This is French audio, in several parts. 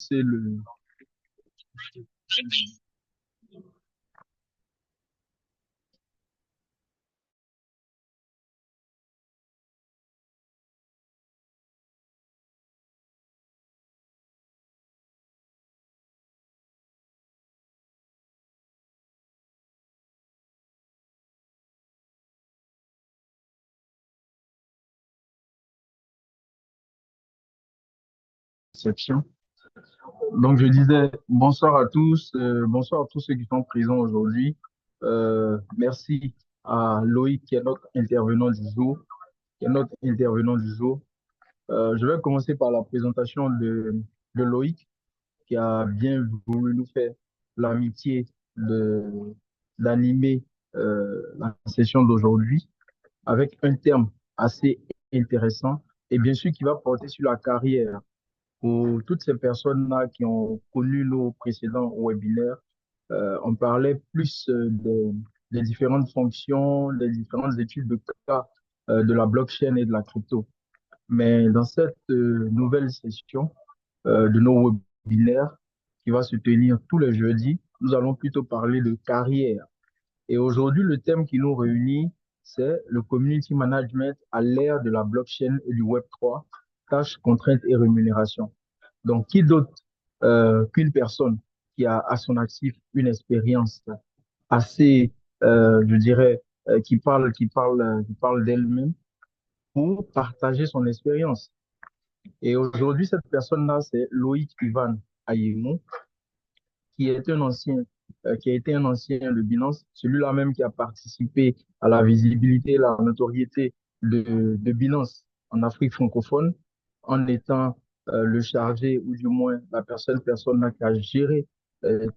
commencer le... section. Donc, je disais bonsoir à tous, bonsoir à tous ceux qui sont présents aujourd'hui. Merci à Loïc qui est notre intervenant du jour, qui est notre intervenant du jour. Je vais commencer par la présentation de Loïc, qui a bien voulu nous faire l'amitié de d'animer la session d'aujourd'hui avec un terme assez intéressant et bien sûr qui va porter sur la carrière pour toutes ces personnes-là qui ont connu nos précédents webinaires. On parlait plus des différentes fonctions, des différentes études de cas de la blockchain et de la crypto. Mais dans cette nouvelle session de nos webinaires qui va se tenir tous les jeudis, nous allons plutôt parler de carrière. Et aujourd'hui, le thème qui nous réunit, c'est le community management à l'ère de la blockchain et du Web3, tâches, contraintes et rémunération. Donc, qui d'autre qu'une personne qui a à son actif une expérience assez, je dirais, qui parle d'elle-même pour partager son expérience. Et aujourd'hui, cette personne-là, c'est Loïc Ivan Ayemo, qui est un ancien, qui a été un ancien de Binance, celui-là même qui a participé à la visibilité, la notoriété de Binance en Afrique francophone, en étant le chargé ou du moins la personne là qui a géré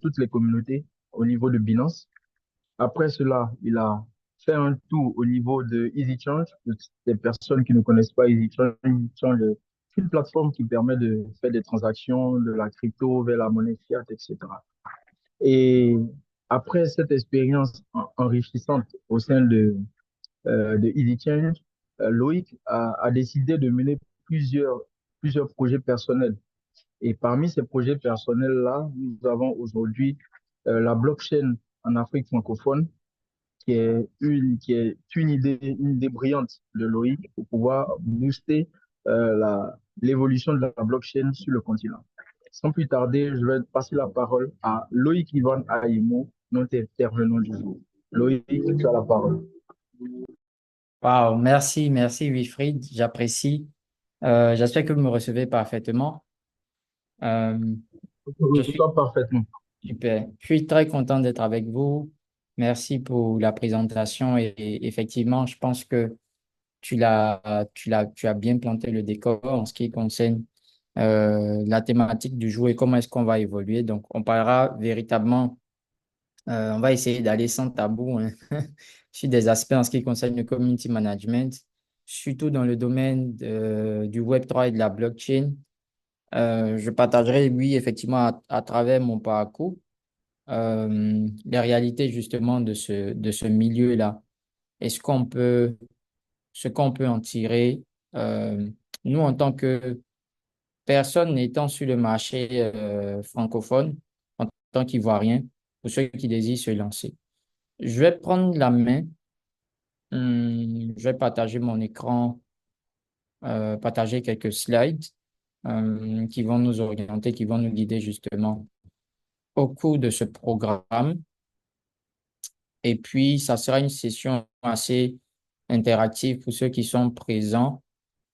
toutes les communautés au niveau de Binance. Après cela, il a fait un tour au niveau de EasyChange. Pour les personnes qui ne connaissent pas EasyChange, EasyChange est une plateforme qui permet de faire des transactions de la crypto vers la monnaie fiat, etc. Et après cette expérience enrichissante au sein de EasyChange, Loïc a décidé de mener plusieurs projets personnels. Et parmi ces projets personnels-là, nous avons aujourd'hui la blockchain en Afrique francophone, une idée brillante de Loïc pour pouvoir booster l'évolution de la blockchain sur le continent. Sans plus tarder, je vais passer la parole à Loïc Ivan Aïmo, notre intervenant du jour. Loïc, tu as la parole. Wow, merci Wilfried, j'apprécie. J'espère que vous me recevez parfaitement. Euh, Je je suis reçois parfaitement. super. Je suis très content d'être avec vous. Merci pour la présentation et effectivement, je pense que tu as bien planté le décor en ce qui concerne la thématique du jour et comment est-ce qu'on va évoluer. Donc, on parlera véritablement, on va essayer d'aller sans tabou, hein, sur des aspects en ce qui concerne le community management, surtout dans le domaine du Web3 et de la blockchain. Je partagerai, oui, effectivement, à travers mon parcours, les réalités justement de ce milieu-là. Et ce qu'on peut en tirer, euh, nous, en tant que personne n'étant sur le marché francophone, en tant qu'Ivoirien, pour ceux qui désirent se lancer. Je vais prendre la main, je vais partager mon écran, partager quelques slides qui vont nous orienter, qui vont nous guider justement au cours de ce programme. Et puis, ça sera une session assez interactive pour ceux qui sont présents,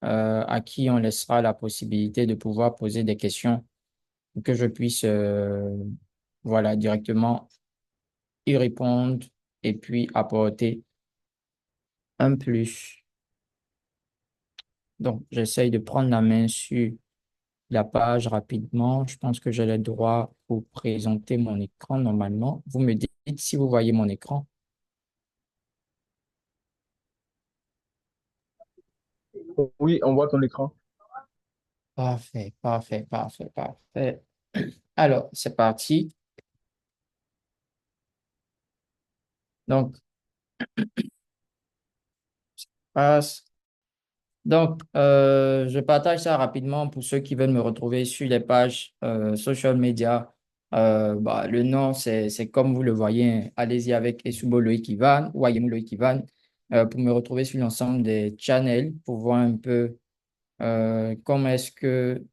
à qui on laissera la possibilité de pouvoir poser des questions pour que je puisse voilà, directement y répondre et puis apporter un plus. Donc, j'essaye de prendre la main sur la page rapidement. Je pense que j'ai le droit pour présenter mon écran normalement. Vous me dites si vous voyez mon écran. Oui, on voit ton écran. Parfait. Alors, c'est parti. Donc, passe. Donc, je partage ça rapidement pour ceux qui veulent me retrouver sur les pages social media. Le nom, c'est comme vous le voyez, hein. Allez-y avec Esubo Loïc Ivan ou Ayemu Loïc Ivan pour me retrouver sur l'ensemble des channels pour voir un peu comment est-ce que,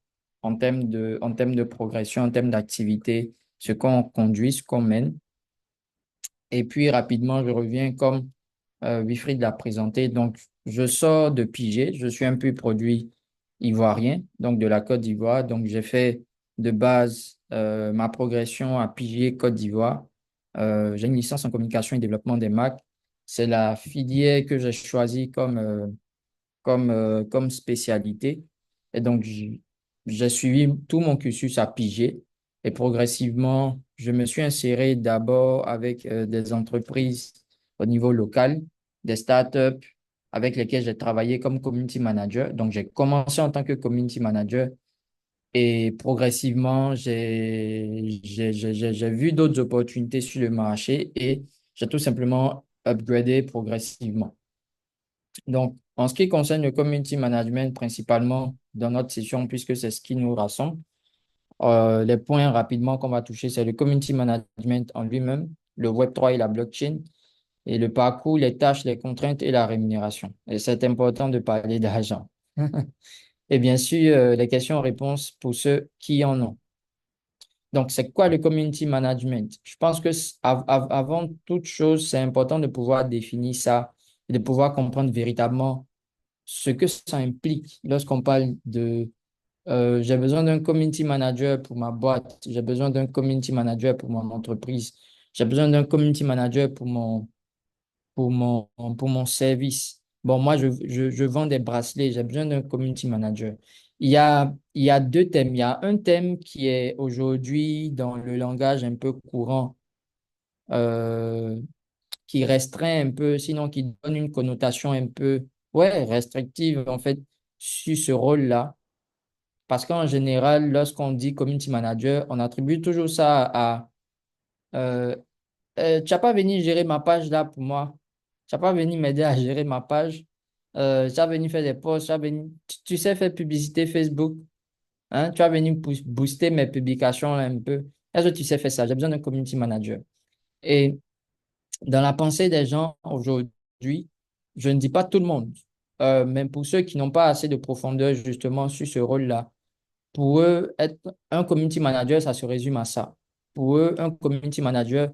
en termes de progression, en termes d'activité, ce qu'on conduit, ce qu'on mène. Et puis, rapidement, je reviens comme Wilfried l'a présenté. Donc, je sors de Pigé. Je suis un peu produit ivoirien, donc de la Côte d'Ivoire. Donc, j'ai fait de base ma progression à Pigé, Côte d'Ivoire. J'ai une licence en communication et développement des marques. C'est la filière que j'ai choisie comme spécialité. Et donc, j'ai suivi tout mon cursus à Pigé. Et progressivement, je me suis inséré d'abord avec des entreprises au niveau local, des startups avec lesquelles j'ai travaillé comme community manager. Donc, j'ai commencé en tant que community manager et progressivement, j'ai vu d'autres opportunités sur le marché et j'ai tout simplement upgradé progressivement. Donc, en ce qui concerne le community management, principalement dans notre session, puisque c'est ce qui nous rassemble, les points rapidement qu'on va toucher, c'est le community management en lui-même, le Web3 et la blockchain, et le parcours, les tâches, les contraintes et la rémunération. Et c'est important de parler d'argent. Et bien sûr, les questions-réponses pour ceux qui en ont. Donc, c'est quoi le community management? Je pense que avant toute chose, c'est important de pouvoir définir ça et de pouvoir comprendre véritablement ce que ça implique lorsqu'on parle de j'ai besoin d'un community manager pour ma boîte, j'ai besoin d'un community manager pour mon entreprise, j'ai besoin d'un community manager pour mon service. Bon, moi, je vends des bracelets, j'ai besoin d'un community manager. Il y a deux thèmes. Il y a un thème qui est aujourd'hui dans le langage un peu courant, euh, qui restreint un peu, sinon qui donne une connotation un peu, ouais, restrictive, en fait, sur ce rôle-là. Parce qu'en général, lorsqu'on dit community manager, on attribue toujours ça à euh, tu n'as pas venu gérer ma page là pour moi. Tu n'as pas venu m'aider à gérer ma page. Tu as venu faire des posts, tu sais faire publicité Facebook. Hein? Tu as venu booster mes publications là, un peu. Est-ce que tu sais faire ça? J'ai besoin d'un community manager. Et dans la pensée des gens aujourd'hui, je ne dis pas tout le monde, mais pour ceux qui n'ont pas assez de profondeur justement sur ce rôle-là, pour eux, être un community manager, ça se résume à ça. Pour eux, un community manager,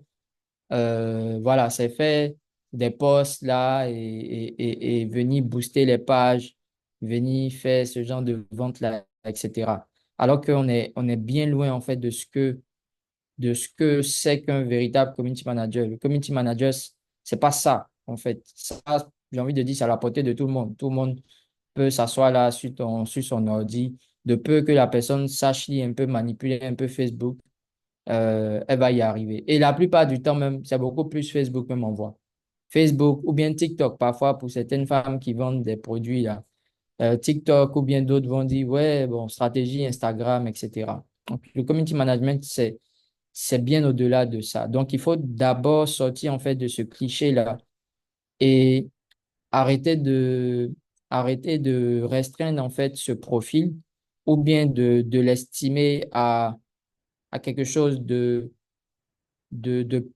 voilà, c'est faire des posts là et venir booster les pages, venir faire ce genre de vente là, etc. Alors on est bien loin en fait de ce que c'est qu'un véritable community manager. Le community manager, c'est pas ça en fait. Ça, j'ai envie de dire, c'est à la portée de tout le monde. Tout le monde peut s'asseoir là sur son ordi, de peu que la personne sache lire un peu, manipuler un peu Facebook, elle va y arriver. Et la plupart du temps même, c'est beaucoup plus Facebook même on voit. Facebook ou bien TikTok, parfois pour certaines femmes qui vendent des produits là. TikTok ou bien d'autres vont dire, ouais, bon, stratégie, Instagram, etc. Donc, le community management, c'est bien au-delà de ça. Donc, il faut d'abord sortir en fait de ce cliché-là et arrêter de, arrêter de restreindre en fait ce profil ou bien de l'estimer à quelque chose de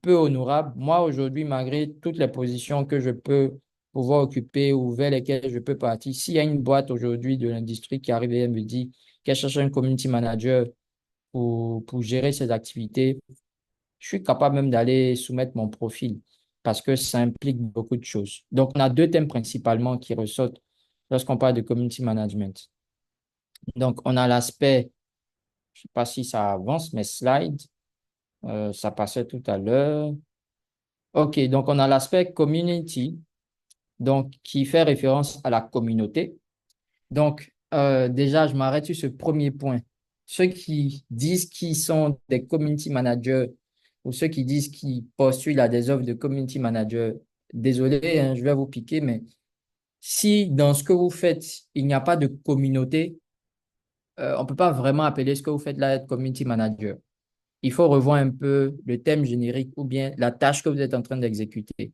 peu honorable. Moi, aujourd'hui, malgré toutes les positions que je peux pouvoir occuper ou vers lesquelles je peux partir, s'il y a une boîte aujourd'hui de l'industrie qui arrive et me dit qu'elle cherche un community manager pour gérer ses activités, je suis capable même d'aller soumettre mon profil parce que ça implique beaucoup de choses. Donc, on a deux thèmes principalement qui ressortent lorsqu'on parle de community management. Donc, on a l'aspect, je ne sais pas si ça avance, mes slides, ça passait tout à l'heure. OK, donc on a l'aspect community, donc qui fait référence à la communauté. Donc, déjà, je m'arrête sur ce premier point. Ceux qui disent qu'ils sont des community managers ou ceux qui disent qu'ils postulent à des offres de community manager, désolé, hein, je vais vous piquer, mais si dans ce que vous faites, il n'y a pas de communauté, on ne peut pas vraiment appeler ce que vous faites là être community manager. Il faut revoir un peu le thème générique ou bien la tâche que vous êtes en train d'exécuter.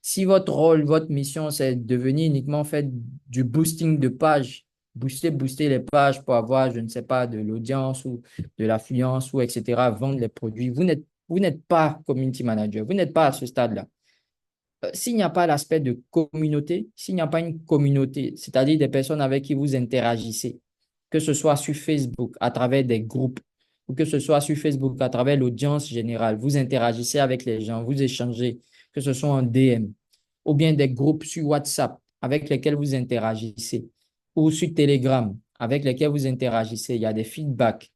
Si votre rôle, votre mission, c'est de devenir uniquement en fait du boosting de pages, booster les pages pour avoir, je ne sais pas, de l'audience ou de l'affluence ou etc., vendre les produits, vous n'êtes pas community manager, vous n'êtes pas à ce stade-là. S'il n'y a pas l'aspect de communauté, s'il n'y a pas une communauté, c'est-à-dire des personnes avec qui vous interagissez, que ce soit sur Facebook à travers des groupes ou que ce soit sur Facebook à travers l'audience générale, vous interagissez avec les gens, vous échangez, que ce soit en DM ou bien des groupes sur WhatsApp avec lesquels vous interagissez ou sur Telegram avec lesquels vous interagissez, il y a des feedbacks.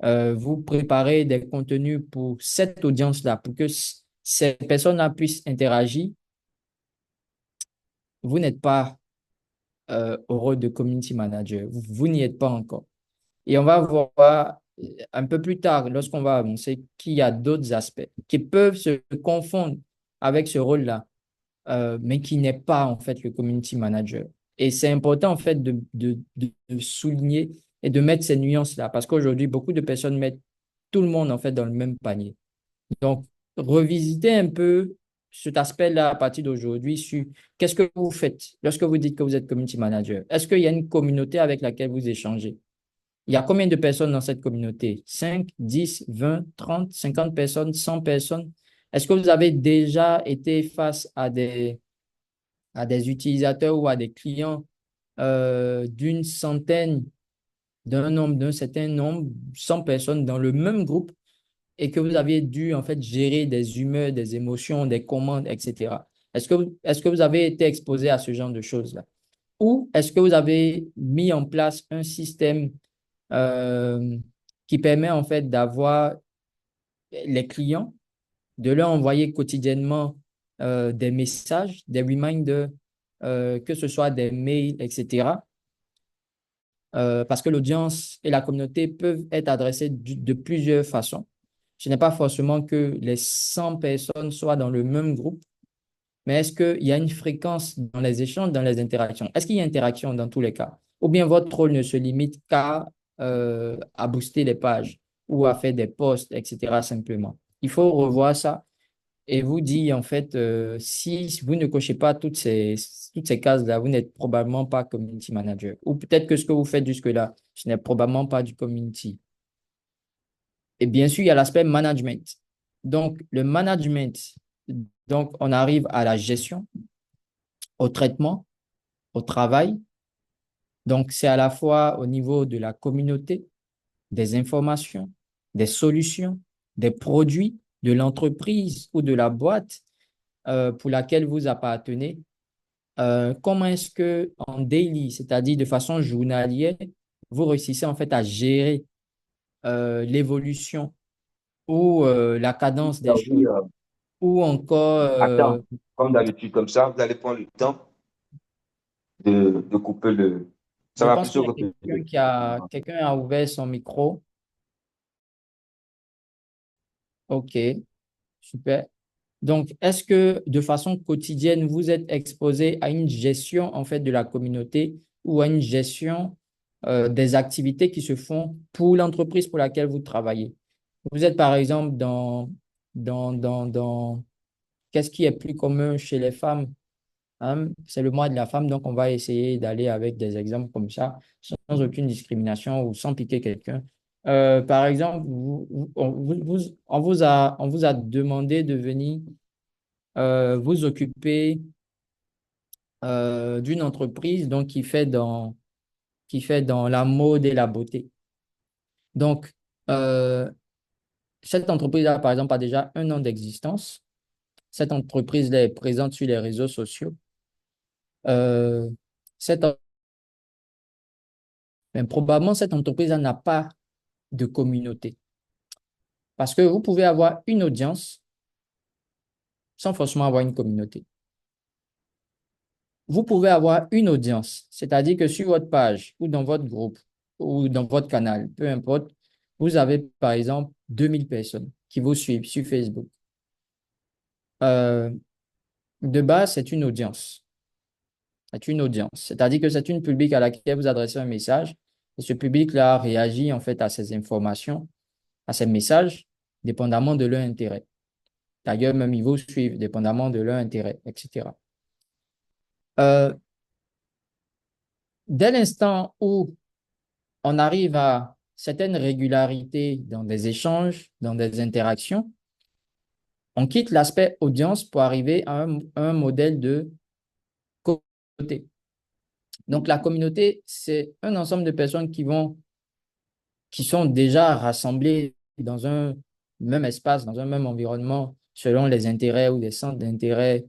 Vous préparez des contenus pour cette audience-là, pour que ces personnes-là puissent interagir. Vous n'êtes pas au rôle de community manager. Vous n'y êtes pas encore. Et on va voir un peu plus tard, lorsqu'on va avancer, qu'il y a d'autres aspects qui peuvent se confondre avec ce rôle-là, mais qui n'est pas en fait le community manager. Et c'est important en fait de souligner et de mettre ces nuances-là, parce qu'aujourd'hui, beaucoup de personnes mettent tout le monde en fait dans le même panier. Donc, revisiter un peu cet aspect-là à partir d'aujourd'hui sur qu'est-ce que vous faites lorsque vous dites que vous êtes community manager. Est-ce qu'il y a une communauté avec laquelle vous échangez? Il y a combien de personnes dans cette communauté? 5, 10, 20, 30, 50 personnes, 100 personnes? Est-ce que vous avez déjà été face à des utilisateurs ou à des clients d'une centaine, d'un certain nombre, 100 personnes dans le même groupe et que vous aviez dû en fait gérer des humeurs, des émotions, des commandes, etc. Est-ce que vous avez été exposé à ce genre de choses-là? Ou est-ce que vous avez mis en place un système euh, qui permet en fait d'avoir les clients, de leur envoyer quotidiennement des messages, des reminders, que ce soit des mails, etc. Parce que l'audience et la communauté peuvent être adressées de plusieurs façons. Ce n'est pas forcément que les 100 personnes soient dans le même groupe, mais est-ce qu'il y a une fréquence dans les échanges, dans les interactions? Est-ce qu'il y a interaction dans tous les cas? Ou bien votre rôle ne se limite qu'à à booster les pages ou à faire des posts, etc. simplement. Il faut revoir ça et vous dire, en fait, si vous ne cochez pas toutes ces cases-là, vous n'êtes probablement pas community manager. Ou peut-être que ce que vous faites jusque-là, ce n'est probablement pas du community. Et bien sûr, il y a l'aspect management. Donc, le management, donc on arrive à la gestion, au traitement, au travail. Donc, c'est à la fois au niveau de la communauté, des informations, des solutions, des produits, de l'entreprise ou de la boîte pour laquelle vous appartenez. Comment est-ce que en daily, c'est-à-dire de façon journalière, vous réussissez en fait à gérer l'évolution ou la cadence des Oui, choses, ou encore, attends, comme d'habitude, comme ça, vous allez prendre le temps de couper le. Ça je va pense plus se qu'il y a répéter. quelqu'un a ouvert son micro. OK, super. Donc, est-ce que de façon quotidienne, vous êtes exposé à une gestion en fait de la communauté ou à une gestion des activités qui se font pour l'entreprise pour laquelle vous travaillez? Vous êtes par exemple dans qu'est-ce qui est plus commun chez les femmes? Hein? C'est le mois de la femme, donc on va essayer d'aller avec des exemples comme ça, sans aucune discrimination ou sans piquer quelqu'un. Par exemple, on vous a demandé de venir vous occuper d'une entreprise donc, qui fait dans la mode et la beauté. Donc, euh, cette entreprise-là, par exemple, a déjà 1 an d'existence. Cette entreprise-là est présente sur les réseaux sociaux. Euh, cette, mais probablement, cette entreprise-là n'a pas de communauté. Parce que vous pouvez avoir une audience sans forcément avoir une communauté. Vous pouvez avoir une audience, c'est-à-dire que sur votre page ou dans votre groupe ou dans votre canal, peu importe, vous avez par exemple 2000 personnes qui vous suivent sur Facebook. Euh, de base, c'est une audience. C'est une audience. C'est-à-dire que c'est une public à laquelle vous adressez un message et ce public-là réagit en fait à ces informations, à ces messages, dépendamment de leur intérêt. d'ailleurs, même ils vous suivent, dépendamment de leur intérêt, etc. Euh, Dès l'instant où on arrive à certaines régularités dans des échanges, dans des interactions, on quitte l'aspect audience pour arriver à un modèle de communauté. Donc, la communauté, c'est un ensemble de personnes qui sont déjà rassemblées dans un même espace, dans un même environnement, selon les intérêts ou des centres d'intérêt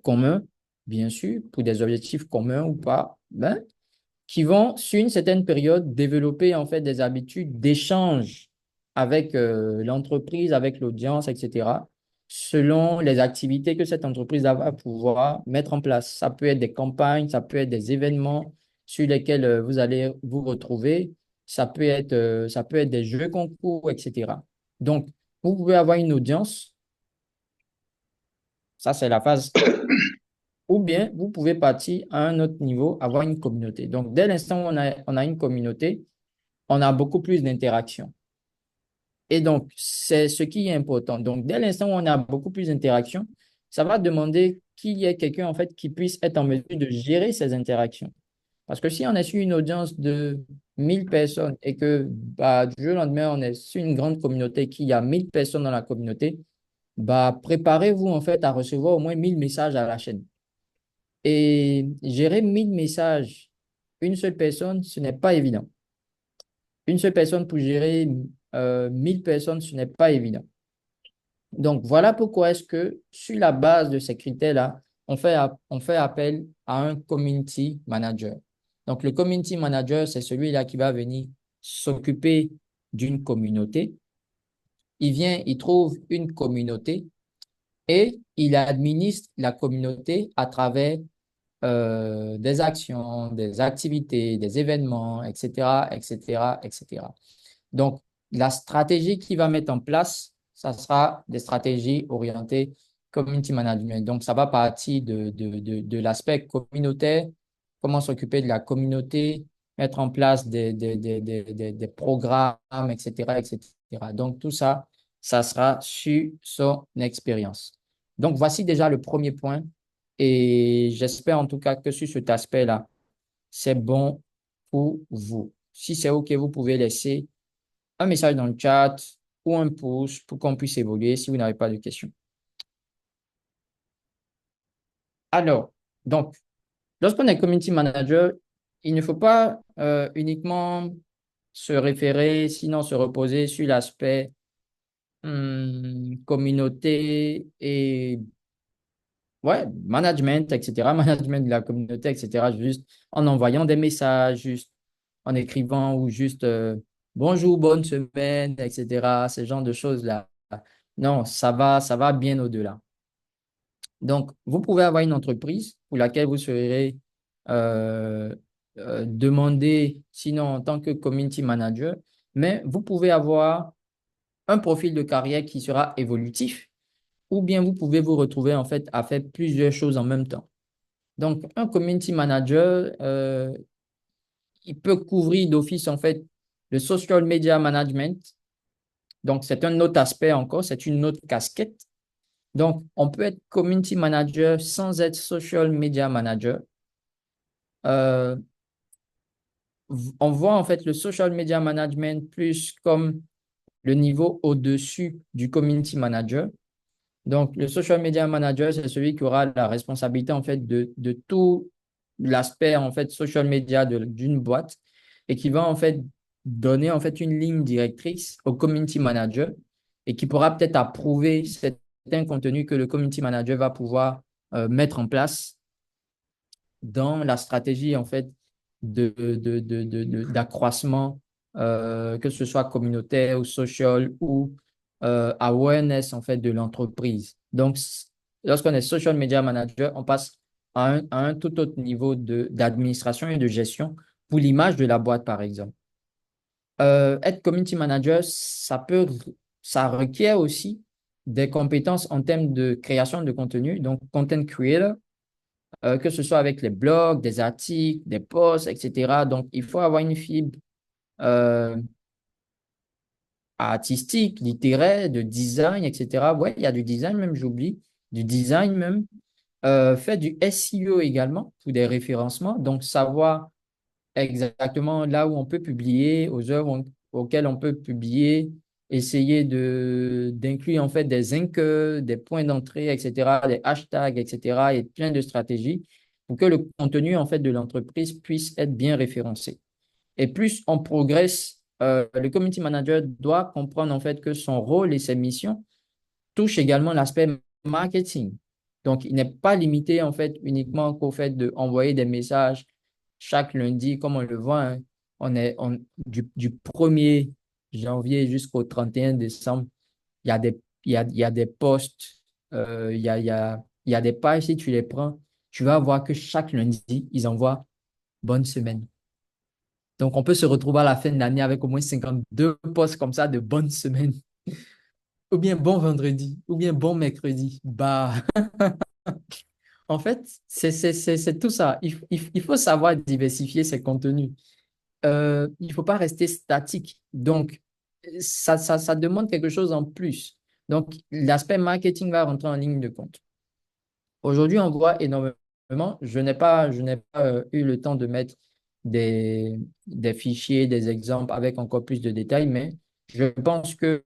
communs, bien sûr, pour des objectifs communs ou pas, ben, qui vont, sur une certaine période, développer en fait des habitudes d'échange avec l'entreprise, avec l'audience, etc., selon les activités que cette entreprise va pouvoir mettre en place. Ça peut être des campagnes, ça peut être des événements sur lesquels vous allez vous retrouver, ça peut être des jeux concours, etc. Donc, vous pouvez avoir une audience, ça c'est la phase, ou bien vous pouvez partir à un autre niveau, avoir une communauté. Donc, dès l'instant où on a une communauté, on a beaucoup plus d'interactions. Et donc, c'est ce qui est important. Donc, dès l'instant où on a beaucoup plus d'interactions, ça va demander qu'il y ait quelqu'un, en fait, qui puisse être en mesure de gérer ces interactions. Parce que si on est sur une audience de 1 000 personnes et que bah, du jour au lendemain, on est sur une grande communauté, qu'il y a 1 000 personnes dans la communauté, bah, préparez-vous, en fait, à recevoir au moins 1 000 messages à la chaîne. Et gérer 1 000 messages, une seule personne, ce n'est pas évident. Une seule personne pour gérer 1 000 personnes, ce n'est pas évident. Donc, voilà pourquoi est-ce que sur la base de ces critères-là, on fait appel à un community manager. Donc, le community manager, c'est celui-là qui va venir s'occuper d'une communauté. Il vient, il trouve une communauté et il administre la communauté à travers des actions, des activités, des événements, etc., etc., etc. Donc, la stratégie qu'il va mettre en place, ça sera des stratégies orientées community management. Donc, ça va partir de l'aspect communautaire, comment s'occuper de la communauté, mettre en place des programmes, etc., etc. Donc, tout ça, ça sera sur son expérience. Donc, voici déjà le premier point. Et j'espère en tout cas que sur cet aspect-là, c'est bon pour vous. Si c'est OK, vous pouvez laisser un message dans le chat ou un pouce pour qu'on puisse évoluer si vous n'avez pas de questions. Alors, donc, lorsqu'on est community manager, il ne faut pas uniquement se référer, sinon se reposer sur l'aspect communauté et ouais, management, etc., management de la communauté, etc., juste en envoyant des messages, juste en écrivant ou juste bonjour, bonne semaine, etc., ce genre de choses-là. Non, ça va bien au-delà. Donc, vous pouvez avoir une entreprise pour laquelle vous serez euh, demandé, sinon en tant que community manager, mais vous pouvez avoir un profil de carrière qui sera évolutif, ou bien vous pouvez vous retrouver en fait à faire plusieurs choses en même temps. Donc, un community manager, il peut couvrir d'office en fait le social media management. Donc, c'est un autre aspect encore, c'est une autre casquette. Donc, on peut être community manager sans être social media manager. Euh, on voit en fait le social media management plus comme le niveau au-dessus du community manager. Donc, le social media manager, c'est celui qui aura la responsabilité en fait de tout l'aspect en fait social media d'une boîte et qui va en fait donner en fait une ligne directrice au community manager et qui pourra peut-être approuver certains contenus que le community manager va pouvoir mettre en place dans la stratégie en fait d'accroissement, que ce soit communautaire ou social ou awareness en fait de l'entreprise. Donc, lorsqu'on est social media manager, on passe à un tout autre niveau d'administration et de gestion pour l'image de la boîte, par exemple. Être community manager, ça requiert aussi des compétences en termes de création de contenu, donc content creator, que ce soit avec les blogs, des articles, des posts, etc. Donc, il faut avoir une fibre euh, artistique, littéraire, de design, etc. Ouais, il y a du design même, j'oublie, du design même. Fait du SEO également, pour des référencements. Donc, savoir exactement là où on peut publier, aux heures auxquelles on peut publier, essayer d'inclure en fait des anchors, des points d'entrée, etc., des hashtags, etc., et plein de stratégies pour que le contenu en fait de l'entreprise puisse être bien référencé. Et plus on progresse, le community manager doit comprendre en fait que son rôle et ses missions touchent également l'aspect marketing. Donc, il n'est pas limité en fait uniquement qu'au fait d'envoyer des messages chaque lundi, comme on le voit, hein. Du 1er janvier jusqu'au 31 décembre, il y a il y a des posts, il y a des pages, si tu les prends, tu vas voir que chaque lundi, ils envoient bonne semaine. Donc, on peut se retrouver à la fin de l'année avec au moins 52 posts comme ça de bonne semaine, ou bien bon vendredi, ou bien bon mercredi. Bah, en fait, c'est tout ça. Il faut savoir diversifier ses contenus. Il ne faut pas rester statique. Donc, ça demande quelque chose en plus. Donc, l'aspect marketing va rentrer en ligne de compte. Aujourd'hui, on voit énormément. Je n'ai pas eu le temps de mettre des fichiers, des exemples avec encore plus de détails, mais je pense que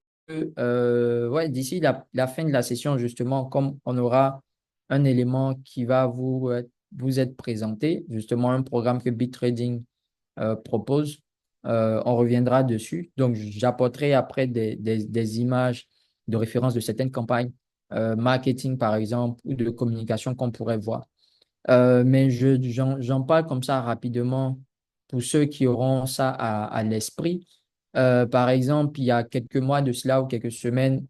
ouais, d'ici la fin de la session, justement, comme on aura un élément qui va vous être présenté, justement un programme que BitTrading propose, on reviendra dessus. Donc, j'apporterai après des images de référence de certaines campagnes marketing, par exemple, ou de communication qu'on pourrait voir. Mais j'en parle comme ça rapidement pour ceux qui auront ça à l'esprit. Par exemple, il y a quelques mois de cela ou quelques semaines,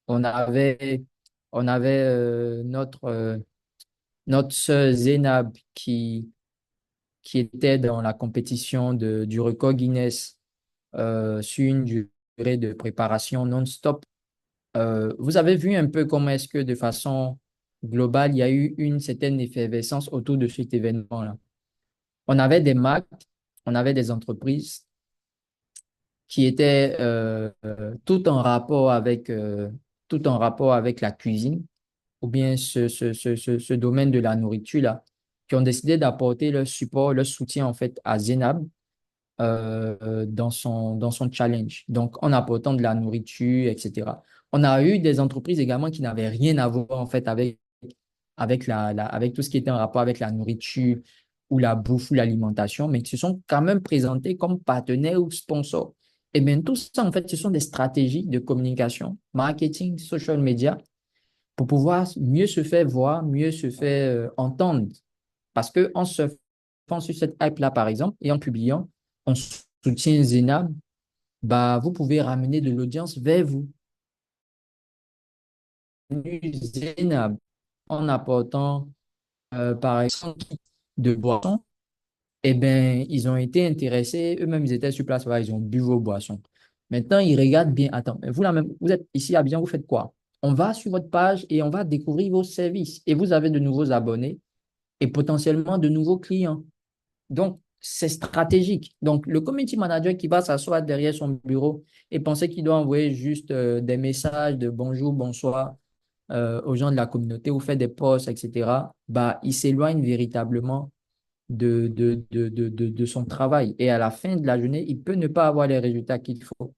on avait, on avait notre sœur Zénab qui était dans la compétition du record Guinness sur une durée de préparation non-stop. Vous avez vu un peu comment est-ce que de façon globale, il y a eu une certaine effervescence autour de cet événement-là. On avait des marques, on avait des entreprises qui étaient tout en rapport avec la cuisine ou bien ce domaine de la nourriture-là, qui ont décidé d'apporter leur support, leur soutien en fait à Zénab dans son challenge. Donc, en apportant de la nourriture, etc. On a eu des entreprises également qui n'avaient rien à voir en fait avec tout ce qui était en rapport avec la nourriture ou la bouffe ou l'alimentation, mais qui se sont quand même présentés comme partenaires ou sponsors. Et bien, tout ça, en fait, ce sont des stratégies de communication, marketing, social media, pour pouvoir mieux se faire voir, mieux se faire entendre. Parce qu'en surfant sur cette hype-là, par exemple, et en publiant, on soutient Zénab, bah, vous pouvez ramener de l'audience vers vous. Zénab, en apportant, par exemple, de boissons, eh bien, ils ont été intéressés, eux-mêmes, ils étaient sur place, voilà, ils ont bu vos boissons. Maintenant, ils regardent bien, attends, mais vous, là même, vous êtes ici à Abidjan, vous faites quoi? On va sur votre page et on va découvrir vos services. Et vous avez de nouveaux abonnés et potentiellement de nouveaux clients. Donc, c'est stratégique. Donc, le community manager qui va s'asseoir derrière son bureau et penser qu'il doit envoyer juste des messages de bonjour, bonsoir aux gens de la communauté ou faire des posts, etc., bah, il s'éloigne véritablement de son travail. Et à la fin de la journée, il peut ne pas avoir les résultats qu'il faut.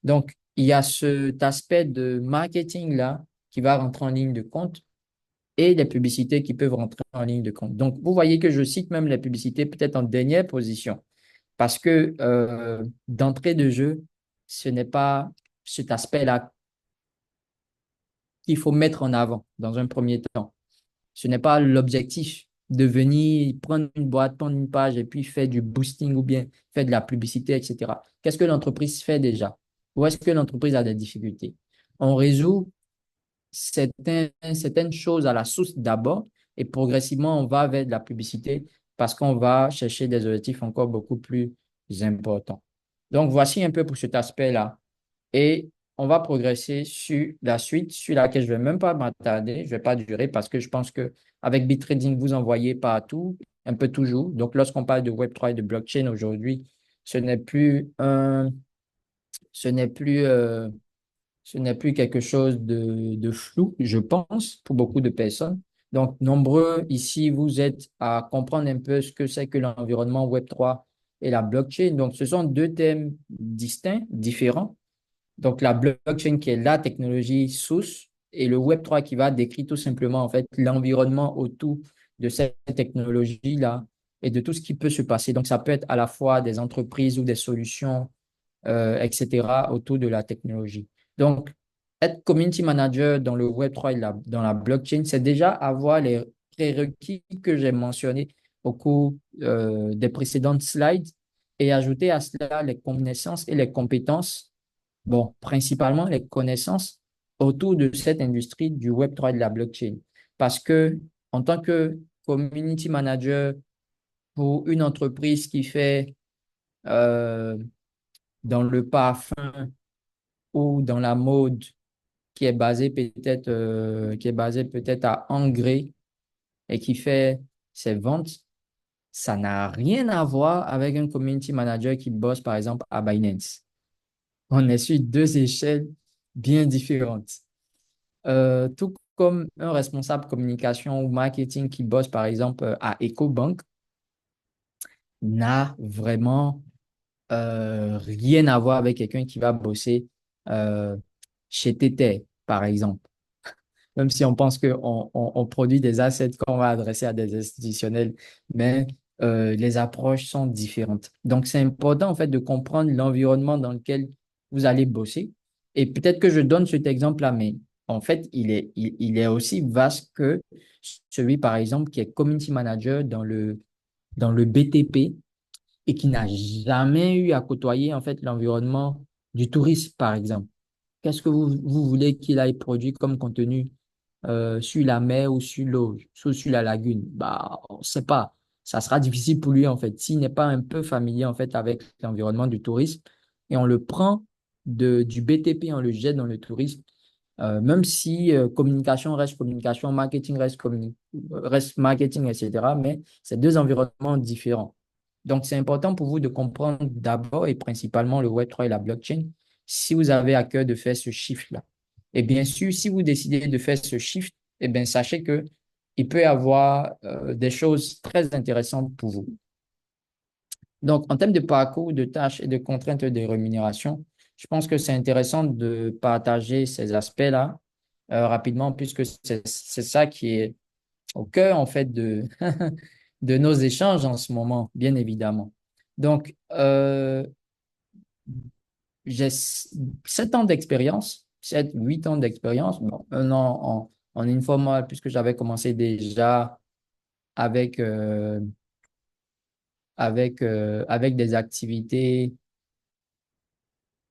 Donc, il y a cet aspect de marketing-là qui va rentrer en ligne de compte et les publicités qui peuvent rentrer en ligne de compte. Donc, vous voyez que je cite même les publicités peut-être en dernière position parce que d'entrée de jeu, ce n'est pas cet aspect-là qu'il faut mettre en avant dans un premier temps. Ce n'est pas l'objectif de venir prendre une boîte, prendre une page et puis faire du boosting ou bien faire de la publicité, etc. Qu'est-ce que l'entreprise fait déjà? Où est-ce que l'entreprise a des difficultés? On résout certaines choses à la source d'abord et progressivement, on va vers de la publicité parce qu'on va chercher des objectifs encore beaucoup plus importants. Donc, voici un peu pour cet aspect-là. Et on va progresser sur la suite, sur laquelle je ne vais même pas m'attarder, je ne vais pas durer parce que je pense qu'avec BitTrading, vous en voyez partout, un peu toujours. Donc, lorsqu'on parle de Web3 et de blockchain aujourd'hui, ce n'est plus Ce n'est plus, euh, ce n'est plus quelque chose de flou, je pense, pour beaucoup de personnes. Donc, nombreux ici, vous êtes à comprendre un peu ce que c'est que l'environnement Web3 et la blockchain. Donc, ce sont deux thèmes distincts, différents. Donc, la blockchain qui est la technologie source et le Web3 qui va décrire tout simplement en fait l'environnement autour de cette technologie-là et de tout ce qui peut se passer. Donc, ça peut être à la fois des entreprises ou des solutions, etc., autour de la technologie. Donc, être community manager dans le Web3 et dans la blockchain, c'est déjà avoir les prérequis que j'ai mentionnés au cours des précédentes slides et ajouter à cela les connaissances et les compétences, bon, principalement les connaissances autour de cette industrie du Web3 et de la blockchain. Parce que en tant que community manager pour une entreprise qui fait euh, dans le parfum ou dans la mode qui est basée peut-être à Engrais et qui fait ses ventes, ça n'a rien à voir avec un community manager qui bosse par exemple à Binance. On est sur deux échelles bien différentes. Tout comme un responsable communication ou marketing qui bosse par exemple à EcoBank n'a vraiment rien à voir avec quelqu'un qui va bosser euh, chez Tether, par exemple. Même si on pense qu'on produit des assets qu'on va adresser à des institutionnels, mais les approches sont différentes. Donc, c'est important en fait de comprendre l'environnement dans lequel vous allez bosser. Et peut-être que je donne cet exemple-là, mais en fait, il est aussi vaste que celui, par exemple, qui est community manager dans le BTP et qui n'a jamais eu à côtoyer en fait l'environnement du tourisme, par exemple. Qu'est-ce que vous voulez qu'il aille produire comme contenu sur la mer ou sur l'eau, sur la lagune? Bah, on ne sait pas. Ça sera difficile pour lui, en fait, s'il n'est pas un peu familier, en fait, avec l'environnement du tourisme. Et on le prend du BTP, on le jette dans le tourisme. Même si communication, marketing reste marketing, etc. Mais c'est deux environnements différents. Donc, c'est important pour vous de comprendre d'abord et principalement le Web3 et la blockchain si vous avez à cœur de faire ce shift-là. Et bien sûr, si vous décidez de faire ce shift, eh bien, sachez que il peut y avoir des choses très intéressantes pour vous. Donc, en termes de parcours, de tâches et de contraintes de rémunération, je pense que c'est intéressant de partager ces aspects-là rapidement, puisque c'est ça qui est au cœur, en fait, de nos échanges en ce moment, bien évidemment. Donc, j'ai 7 ans d'expérience, 7, 8 ans d'expérience, bon, un an en informel, puisque j'avais commencé déjà avec, avec des activités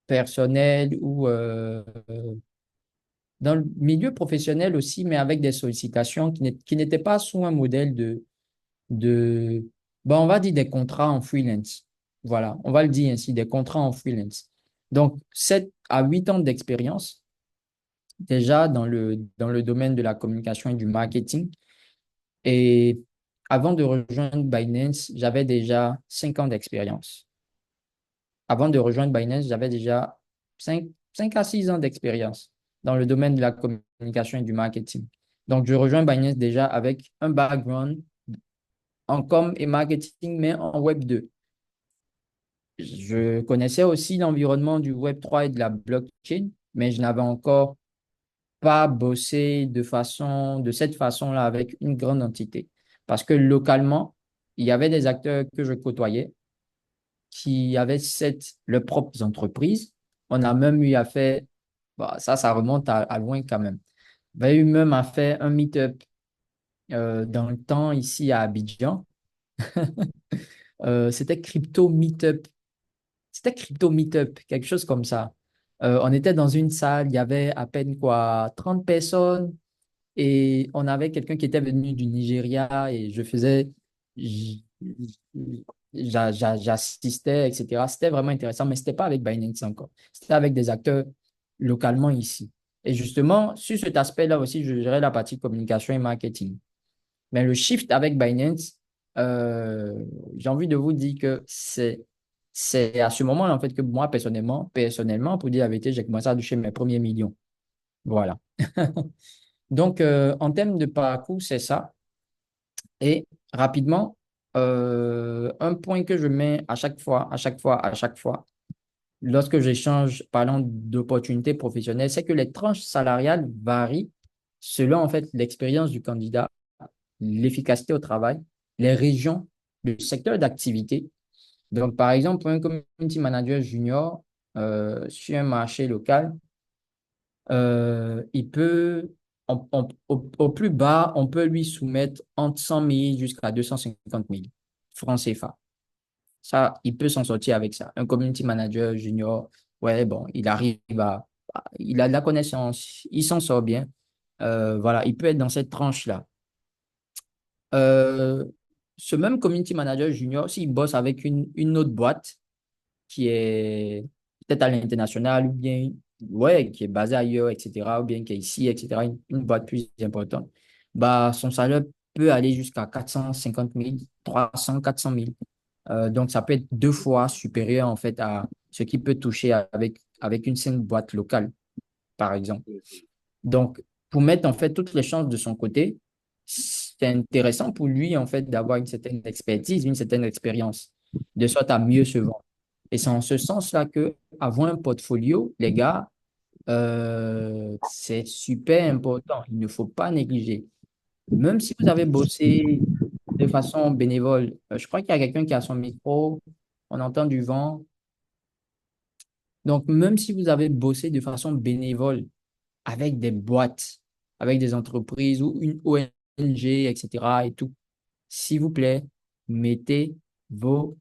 personnelles ou dans le milieu professionnel aussi, mais avec des sollicitations qui n'étaient pas sous un modèle de bon, on va dire des contrats en freelance. Voilà, on va le dire ainsi, des contrats en freelance. Donc, 7 à 8 ans d'expérience déjà dans le domaine de la communication et du marketing. Et avant de rejoindre Binance, j'avais déjà 5 ans d'expérience. Avant de rejoindre Binance, j'avais déjà 5 à 6 ans d'expérience dans le domaine de la communication et du marketing. Donc, je rejoins Binance déjà avec un background en com et marketing, mais en Web 2. Je connaissais aussi l'environnement du Web 3 et de la blockchain, mais je n'avais encore pas bossé de cette façon-là avec une grande entité. Parce que localement, il y avait des acteurs que je côtoyais qui avaient leurs propres entreprises. On a même eu à faire, bah, ça remonte à loin quand même. On a eu même à faire un meet-up dans le temps ici à Abidjan. C'était Crypto Meetup. C'était Crypto Meetup, quelque chose comme ça. On était dans une salle, il y avait à peine quoi, 30 personnes et on avait quelqu'un qui était venu du Nigeria et j- j'assistais, etc. C'était vraiment intéressant, mais c'était pas avec Binance encore. C'était avec des acteurs localement ici. Et justement, sur cet aspect-là aussi, je gérais la partie communication et marketing. Mais le shift avec Binance, j'ai envie de vous dire que c'est à ce moment-là, en fait, que moi, personnellement, pour dire la vérité, j'ai commencé à toucher mes premiers millions. Voilà. Donc, en termes de parcours, c'est ça. Et rapidement, un point que je mets à chaque fois, lorsque j'échange parlant d'opportunités professionnelles, c'est que les tranches salariales varient selon en fait l'expérience du candidat, l'efficacité au travail, les régions, le secteur d'activité. Donc, par exemple, pour un community manager junior sur un marché local, il peut, au plus bas, on peut lui soumettre entre 100 000 jusqu'à 250 000 francs CFA. Ça, il peut s'en sortir avec ça. Un community manager junior, ouais, bon, il a de la connaissance, il s'en sort bien. Voilà, il peut être dans cette tranche-là. Euh, Ce même community manager junior, s'il bosse avec une autre boîte qui est peut-être à l'international ou bien, ouais, qui est basée ailleurs, etc., ou bien qui est ici, etc., une boîte plus importante, bah, son salaire peut aller jusqu'à 450 000, 300, 400 000. Donc, ça peut être deux fois supérieur en fait à ce qu'il peut toucher avec une simple boîte locale, par exemple. Donc, pour mettre en fait toutes les chances de son côté, c'est intéressant pour lui en fait d'avoir une certaine expertise, une certaine expérience, de sorte à mieux se vendre. Et c'est en ce sens-là que avoir un portfolio, les gars, c'est super important. Il ne faut pas négliger. Même si vous avez bossé de façon bénévole, je crois qu'il y a quelqu'un qui a son micro, on entend du vent. Donc, même si vous avez bossé de façon bénévole avec des boîtes, avec des entreprises ou une ONG, etc. et tout, s'il vous plaît, mettez vos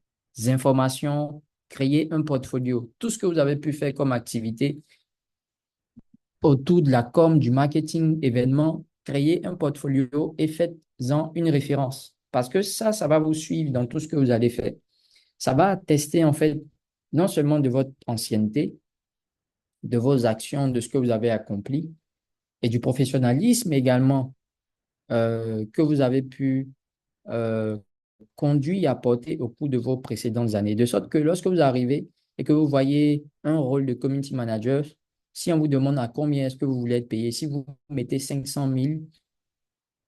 informations, créez un portfolio. Tout ce que vous avez pu faire comme activité autour de la com, du marketing, événement, créez un portfolio et faites-en une référence. Parce que ça va vous suivre dans tout ce que vous allez faire. Ça va tester en fait non seulement de votre ancienneté, de vos actions, de ce que vous avez accompli et du professionnalisme également que vous avez pu euh, conduire et apporter au cours de vos précédentes années. De sorte que lorsque vous arrivez et que vous voyez un rôle de community manager, si on vous demande à combien est-ce que vous voulez être payé, si vous mettez 500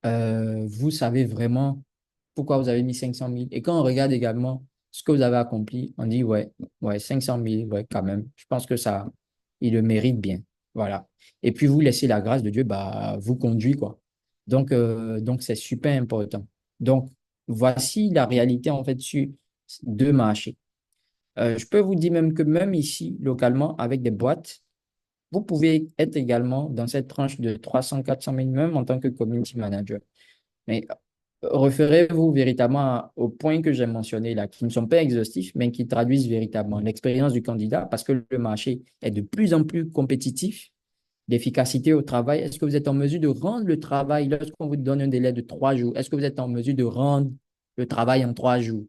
000, vous savez vraiment pourquoi vous avez mis 500 000. Et quand on regarde également ce que vous avez accompli, on dit, ouais, 500 000, ouais, quand même. Je pense que ça, il le mérite bien. Voilà. Et puis, vous laissez la grâce de Dieu, bah, vous conduit, quoi. Donc, c'est super important. Donc, voici la réalité, en fait, sur deux marchés. Je peux vous dire même que même ici, localement, avec des boîtes, vous pouvez être également dans cette tranche de 300 000, 400 000, même en tant que community manager. Mais référez-vous véritablement aux points que j'ai mentionnés là, qui ne sont pas exhaustifs, mais qui traduisent véritablement l'expérience du candidat, parce que le marché est de plus en plus compétitif, l'efficacité au travail. Est-ce que vous êtes en mesure de rendre le travail lorsqu'on vous donne un délai de 3 jours? Est-ce que vous êtes en mesure de rendre le travail en 3 jours?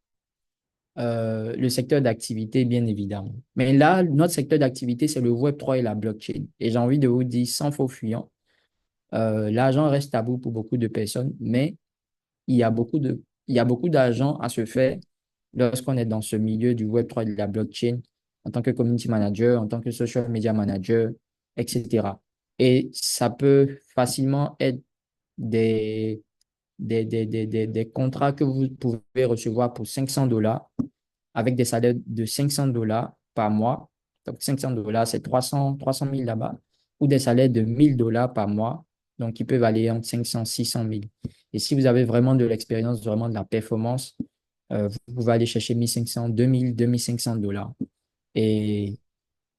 Le secteur d'activité, bien évidemment. Mais là, notre secteur d'activité, c'est le Web3 et la blockchain. Et j'ai envie de vous dire, sans faux fuyant, l'argent reste tabou pour beaucoup de personnes, mais il y a beaucoup d'argent à se faire lorsqu'on est dans ce milieu du Web3 et de la blockchain, en tant que community manager, en tant que social media manager, etc. Et ça peut facilement être des, des contrats que vous pouvez recevoir pour 500 $ avec des salaires de 500 $ par mois. Donc, 500 $, c'est 300 000 là-bas, ou des salaires de 1 000 $ par mois, donc qui peuvent aller entre 500 600 000. Et si vous avez vraiment de l'expérience, vraiment de la performance, vous pouvez aller chercher 1500, 2000, 2500 $. Et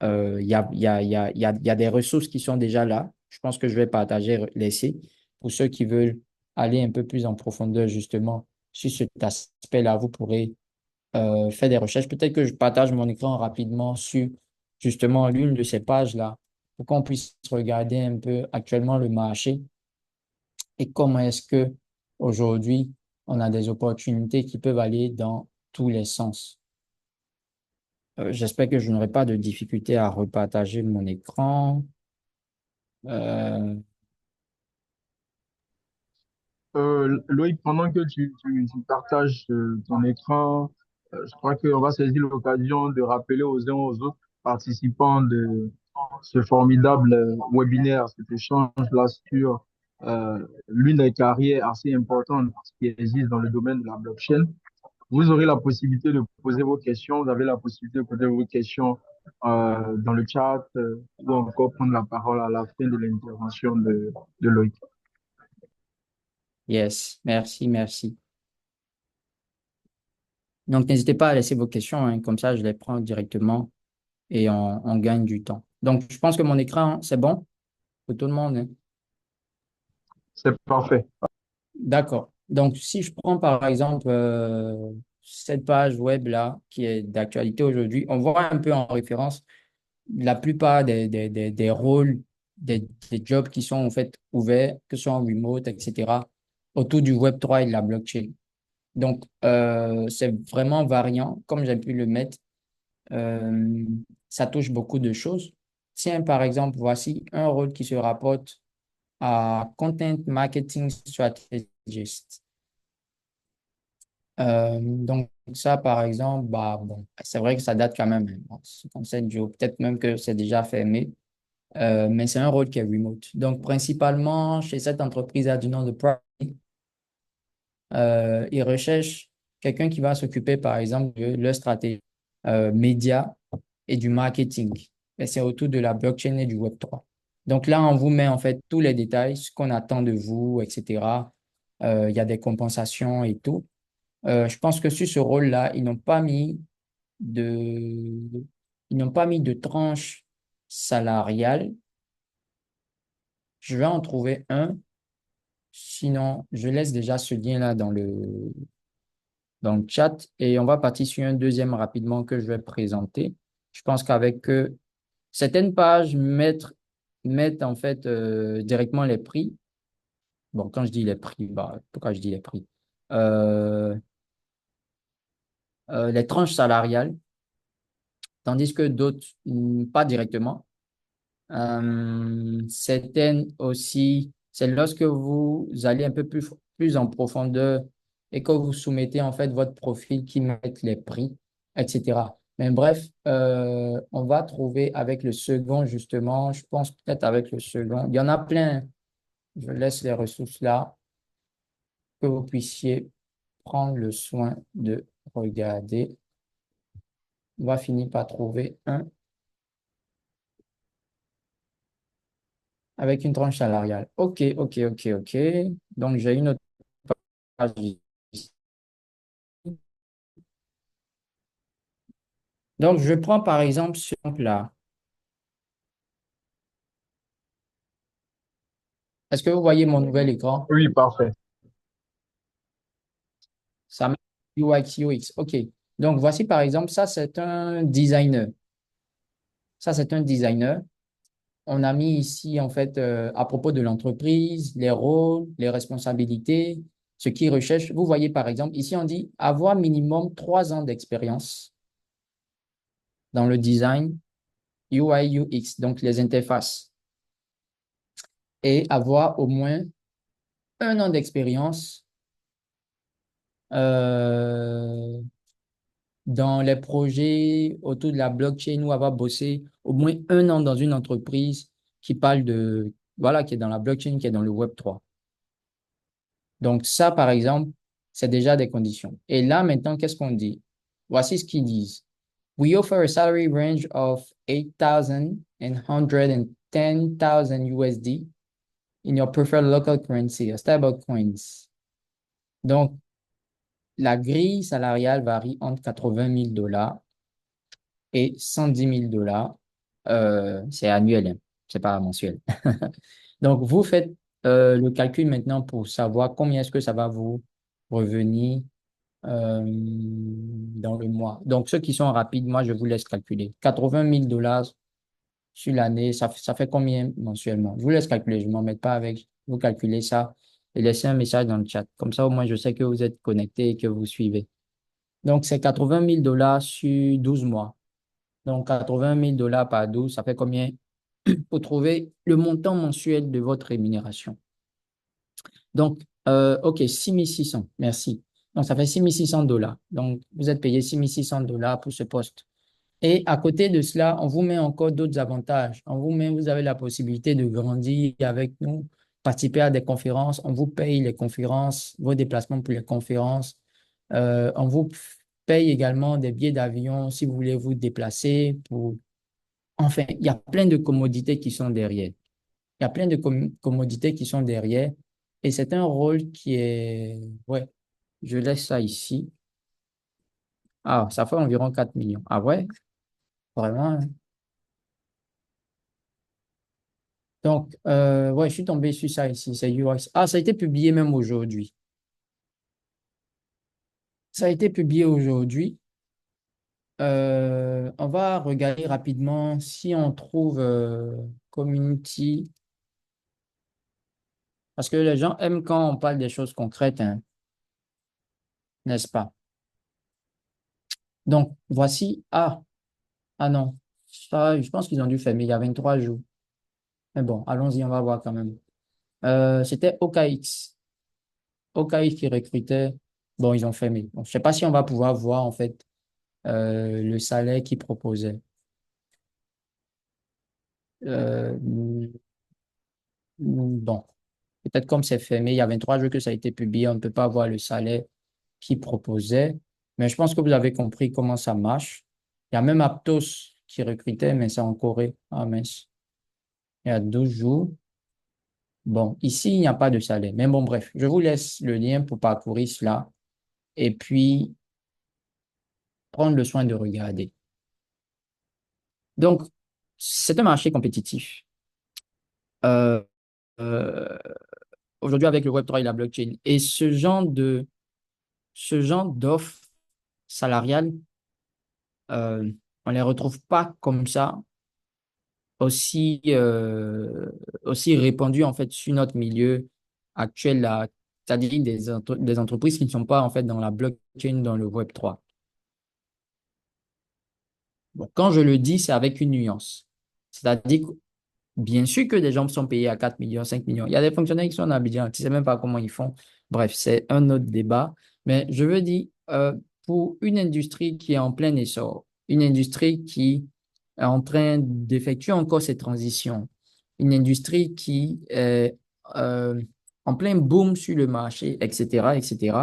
il y a des ressources qui sont déjà là. Je pense que je vais partager, laisser pour ceux qui veulent aller un peu plus en profondeur justement sur cet aspect-là. Vous pourrez faire des recherches. Peut-être que je partage mon écran rapidement sur justement l'une de ces pages-là pour qu'on puisse regarder un peu actuellement le marché et comment est-ce que aujourd'hui on a des opportunités qui peuvent aller dans tous les sens. J'espère que je n'aurai pas de difficulté à repartager mon écran. Euh, Loïc, pendant que tu partages ton écran, je crois qu'on va saisir l'occasion de rappeler aux uns aux autres participants de ce formidable webinaire, cet échange-là sur l'une des carrières assez importantes qui existent dans le domaine de la blockchain. Vous aurez la possibilité de poser vos questions, vous avez la possibilité de poser vos questions dans le chat ou encore prendre la parole à la fin de l'intervention de Loïc. Yes, merci, merci. Donc, n'hésitez pas à laisser vos questions, hein, comme ça, je les prends directement et on gagne du temps. Donc, je pense que mon écran, c'est bon pour tout le monde, hein. C'est parfait. D'accord. Donc, si je prends par exemple cette page web là qui est d'actualité aujourd'hui, on voit un peu en référence la plupart des rôles, des jobs qui sont en fait ouverts, que ce soit en remote, etc., autour du Web3 et de la blockchain. Donc, c'est vraiment variant, comme j'ai pu le mettre. euh, Ça touche beaucoup de choses. Tiens, par exemple, voici un rôle qui se rapporte à Content Marketing Strategist. Donc ça, par exemple, bah, bon, c'est vrai que ça date quand même, hein. Bon, 57 jours, peut-être même que c'est déjà fermé, mais c'est un rôle qui est remote. Donc principalement, chez cette entreprise à du nom de Prime, ils recherchent quelqu'un qui va s'occuper, par exemple, de leur stratégie média et du marketing. Et c'est autour de la blockchain et du Web3. Donc là, on vous met en fait tous les détails, ce qu'on attend de vous, etc. Il y a des compensations et tout. Je pense que sur ce rôle-là, de, ils n'ont pas mis de tranche salariale. Je vais en trouver un. Sinon, je laisse déjà ce lien-là dans le chat et on va partir sur un deuxième rapidement que je vais présenter. Je pense qu'avec certaines pages mettent en fait directement les prix. Bon, quand je dis les prix, bah, pourquoi je dis les prix? Euh, les tranches salariales, tandis que d'autres, pas directement. Certaines aussi, c'est lorsque vous allez un peu plus en profondeur et que vous soumettez en fait votre profil qui met les prix, etc. Mais bref, on va trouver avec le second, justement, je pense peut-être avec le second. Il y en a plein. Je laisse les ressources là, que vous puissiez prendre le soin de regarder. On va finir par trouver un avec une tranche salariale. OK, OK, OK, OK. Donc, j'ai une autre page ici. Donc, je prends par exemple ce là. Est-ce que vous voyez mon nouvel écran? Oui, parfait. Ça met UX, UX. OK. Donc, voici par exemple, ça, c'est un designer. Ça, c'est un designer. On a mis ici, en fait, à propos de l'entreprise, les rôles, les responsabilités, ce qu'ils recherchent. Vous voyez, par exemple, ici, on dit avoir minimum 3 ans d'expérience dans le design UI, UX, donc les interfaces, et avoir au moins 1 an d'expérience euh, dans les projets autour de la blockchain ou avoir bossé au moins 1 an dans une entreprise qui parle de, voilà, qui est dans la blockchain, qui est dans le Web3. Donc ça, par exemple, c'est déjà des conditions. Et là, maintenant, qu'est-ce qu'on dit? Voici ce qu'ils disent. We offer a salary range of 8,000 and 110,000 USD in your preferred local currency, stablecoins. Donc, la grille salariale varie entre 80 000 dollars et 110 000 dollars. C'est annuel, hein, c'est pas mensuel. Donc, vous faites le calcul maintenant pour savoir combien est-ce que ça va vous revenir dans le mois. Donc, ceux qui sont rapides, moi, je vous laisse calculer. 80 000 dollars sur l'année, ça fait combien mensuellement? Je vous laisse calculer, je ne m'en mets pas avec. Vous calculez ça et laissez un message dans le chat. Comme ça, au moins, je sais que vous êtes connecté et que vous suivez. Donc, c'est 80 000 dollars sur 12 mois. Donc, 80 000 dollars par 12, ça fait combien? Pour trouver le montant mensuel de votre rémunération. Donc, OK, 6 600. Merci. Donc, ça fait 6 600 $. Donc, vous êtes payé 6 600 $ pour ce poste. Et à côté de cela, on vous met encore d'autres avantages. Vous avez la possibilité de grandir avec nous, participer à des conférences. On vous paye les conférences, vos déplacements pour les conférences. On vous paye également des billets d'avion si vous voulez vous déplacer pour... Enfin, il y a plein de commodités qui sont derrière. Il y a plein de commodités qui sont derrière. Et c'est un rôle qui est... Ouais, je laisse ça ici. Ah, ça fait environ 4 millions. Ah ouais, vraiment, hein. Donc, ouais, je suis tombé sur ça ici. C'est UX. Ah, ça a été publié même aujourd'hui. Ça a été publié aujourd'hui. On va regarder rapidement si on trouve Community. Parce que les gens aiment quand on parle des choses concrètes, hein, n'est-ce pas? Donc, voici. Ah non. Ça, je pense qu'ils ont dû fermer. Il y a 23 jours. Mais bon, allons-y, on va voir quand même. C'était OKX. OKX qui recrutait. Bon, ils ont fermé. Bon, je ne sais pas si on va pouvoir voir en fait le salaire qu'ils proposaient. Euh, bon, peut-être comme c'est fermé, il y a 23 jours que ça a été publié, on ne peut pas voir le salaire qu'ils proposaient. Mais je pense que vous avez compris comment ça marche. Il y a même Aptos qui recrutait, mais c'est en Corée. Ah mince. Il y a 12 jours. Bon, ici, il n'y a pas de salaire. Mais bon, bref, je vous laisse le lien pour parcourir cela et puis prendre le soin de regarder. Donc, c'est un marché compétitif. Euh, euh, Aujourd'hui avec le Web3 et la blockchain. Et ce genre d'offres salariales, on ne les retrouve pas comme ça, aussi, aussi répandues en fait sur notre milieu actuel, là, c'est-à-dire des entreprises qui ne sont pas en fait dans la blockchain, dans le Web3. Bon, quand je le dis, c'est avec une nuance. C'est-à-dire que bien sûr que des gens sont payés à 4 millions, 5 millions. Il y a des fonctionnaires qui sont en Abidjan, tu ne sais même pas comment ils font. Bref, c'est un autre débat. Mais je veux dire, pour une industrie qui est en plein essor, une industrie qui est en train d'effectuer encore ses transitions, une industrie qui est en plein boom sur le marché, etc., etc.,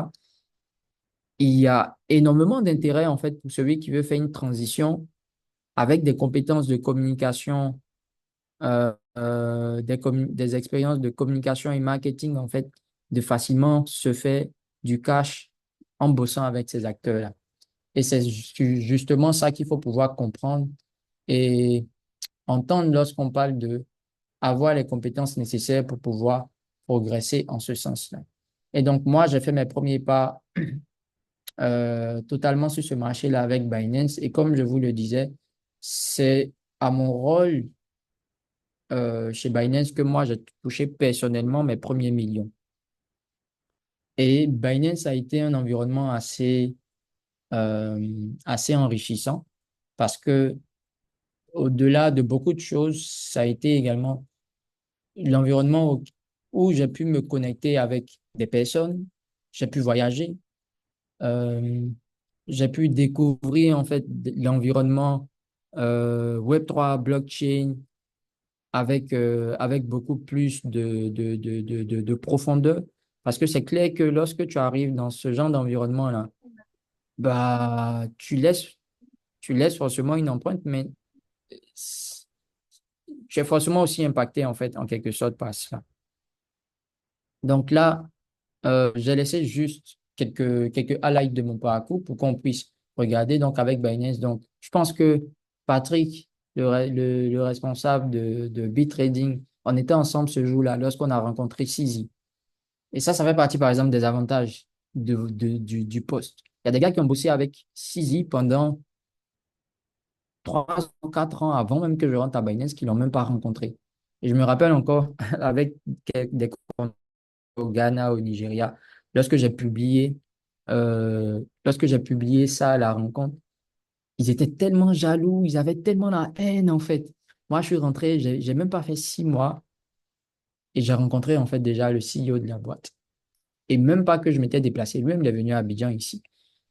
il y a énormément d'intérêt en fait pour celui qui veut faire une transition avec des compétences de communication des expériences de communication et marketing, en fait, de facilement se faire du cash en bossant avec ces acteurs-là. Et c'est justement ça qu'il faut pouvoir comprendre et entendre lorsqu'on parle de avoir les compétences nécessaires pour pouvoir progresser en ce sens-là. Et donc, moi, j'ai fait mes premiers pas totalement sur ce marché-là avec Binance. Et comme je vous le disais, c'est à mon rôle chez Binance que moi, j'ai touché personnellement mes premiers millions. Et Binance a été un environnement assez enrichissant parce que au-delà de beaucoup de choses, ça a été également l'environnement où j'ai pu me connecter avec des personnes, j'ai pu voyager, euh, j'ai pu découvrir en fait l'environnement Web3, blockchain, avec beaucoup plus de profondeur. Parce que c'est clair que lorsque tu arrives dans ce genre d'environnement-là, bah, tu laisses forcément une empreinte, mais tu es forcément aussi impacté, en fait, en quelque sorte, par cela. Donc là, j'ai laissé juste quelques highlights de mon parcours pour qu'on puisse regarder donc avec Binance. Donc, je pense que Patrick, le responsable de BitTrading, on était ensemble ce jour-là lorsqu'on a rencontré Sizi. Et ça fait partie, par exemple, des avantages du poste. Il y a des gars qui ont bossé avec Sizi pendant 3 ou 4 ans avant même que je rentre à Binance, qui ne l'ont même pas rencontré. Et je me rappelle encore avec des au Ghana, au Nigeria. Lorsque j'ai publié ça à la rencontre, ils étaient tellement jaloux, ils avaient tellement la haine en fait. Moi, je suis rentré, j'ai même pas fait 6 mois et j'ai rencontré en fait déjà le CEO de la boîte. Et même pas que je m'étais déplacé. Lui-même, il est venu à Abidjan ici.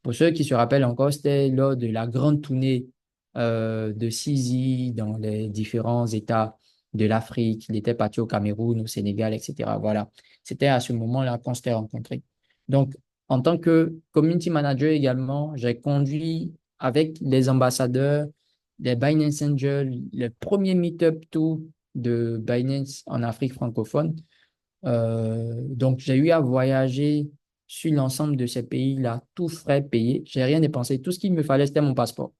Pour ceux qui se rappellent encore, c'était lors de la grande tournée de Sisi dans les différents États de l'Afrique. Il était parti au Cameroun, au Sénégal, etc. Voilà. C'était à ce moment-là qu'on s'était rencontrés. Donc, en tant que community manager également, j'ai conduit avec les ambassadeurs, les Binance Angels, le premier meet-up tout de Binance en Afrique francophone. Donc, j'ai eu à voyager sur l'ensemble de ces pays-là, tout frais payé. J'ai rien dépensé. Tout ce qu'il me fallait, c'était mon passeport.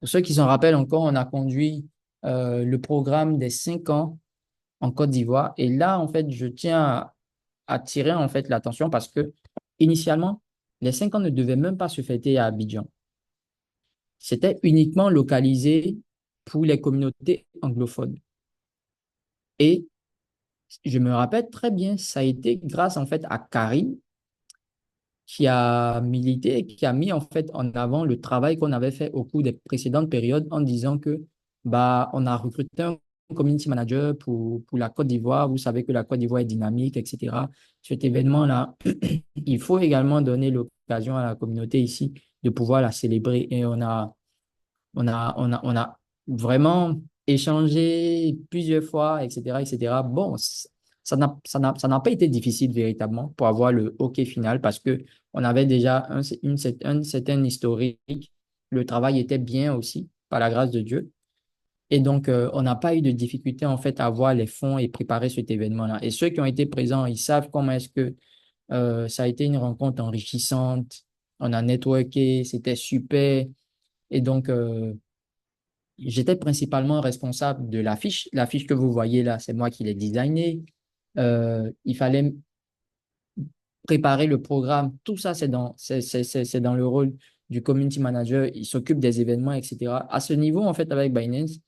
Pour ceux qui s'en rappellent encore, on a conduit le programme des 5 ans en Côte d'Ivoire. Et là, en fait, je tiens à attirer en fait l'attention parce que initialement, les 5 ans ne devaient même pas se fêter à Abidjan. C'était uniquement localisé pour les communautés anglophones. Et je me rappelle très bien, ça a été grâce en fait à Karim qui a milité, qui a mis en fait en avant le travail qu'on avait fait au cours des précédentes périodes en disant que bah on a recruté un community manager pour la Côte d'Ivoire. Vous savez que la Côte d'Ivoire est dynamique, etc. Cet événement-là, il faut également donner l'occasion à la communauté ici de pouvoir la célébrer. Et on a vraiment échangé plusieurs fois, etc., etc. Bon, ça n'a pas été difficile véritablement pour avoir le hockey final parce que on avait déjà un certain historique. Le travail était bien aussi, par la grâce de Dieu. Et donc, on n'a pas eu de difficulté en fait à avoir les fonds et préparer cet événement-là. Et ceux qui ont été présents, ils savent comment est-ce que ça a été une rencontre enrichissante. On a networké, c'était super. Et donc, j'étais principalement responsable de l'affiche. L'affiche que vous voyez là, c'est moi qui l'ai designée. Il fallait préparer le programme. Tout ça, c'est dans le rôle du community manager. Il s'occupe des événements, etc. À ce niveau, en fait, avec Binance,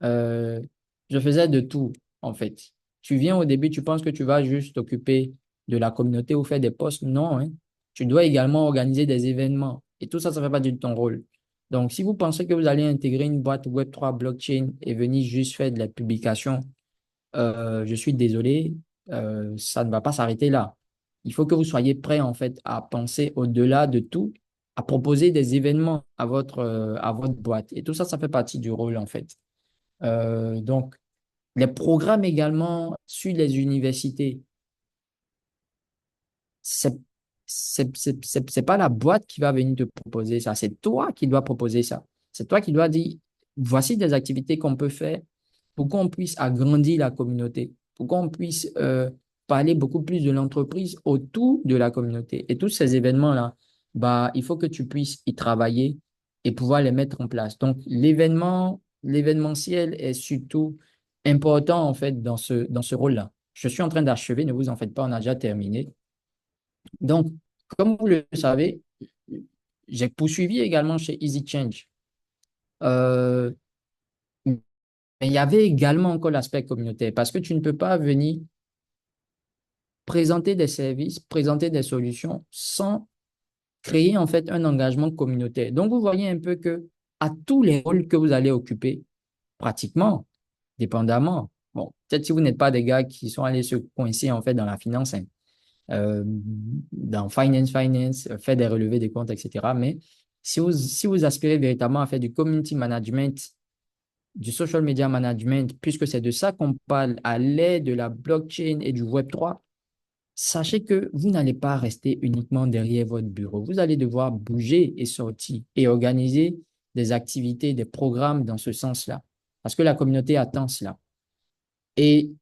euh, je faisais de tout, en fait. Tu viens au début, tu penses que tu vas juste t'occuper de la communauté ou faire des posts. Non, hein. Tu dois également organiser des événements. Et tout ça, ça fait pas de ton rôle. Donc, si vous pensez que vous allez intégrer une boîte Web3 blockchain et venir juste faire de la publication, je suis désolé, ça ne va pas s'arrêter là. Il faut que vous soyez prêt, en fait, à penser au-delà de tout, à proposer des événements à votre boîte. Et tout ça, ça fait partie du rôle, en fait. Donc, les programmes également sur les universités, c'est c'est pas la boîte qui va venir te proposer ça, c'est toi qui dois proposer ça. C'est toi qui dois dire, voici des activités qu'on peut faire pour qu'on puisse agrandir la communauté, pour qu'on puisse parler beaucoup plus de l'entreprise autour de la communauté. Et tous ces événements-là, bah, il faut que tu puisses y travailler et pouvoir les mettre en place. Donc, l'événementiel est surtout important en fait dans ce rôle-là. Je suis en train d'achever, ne vous en faites pas, on a déjà terminé. Donc, comme vous le savez, j'ai poursuivi également chez Easy Change. Euh, mais il y avait également encore l'aspect communautaire parce que tu ne peux pas venir présenter des services, présenter des solutions sans créer en fait un engagement communautaire. Donc, vous voyez un peu que à tous les rôles que vous allez occuper, pratiquement, dépendamment, bon, peut-être si vous n'êtes pas des gars qui sont allés se coincer en fait dans la finance, hein, dans finance, faire des relevés des comptes, etc. Mais si vous aspirez véritablement à faire du community management, du social media management, puisque c'est de ça qu'on parle à l'aide de la blockchain et du Web3, sachez que vous n'allez pas rester uniquement derrière votre bureau. Vous allez devoir bouger et sortir et organiser des activités, des programmes dans ce sens-là, parce que la communauté attend cela. Et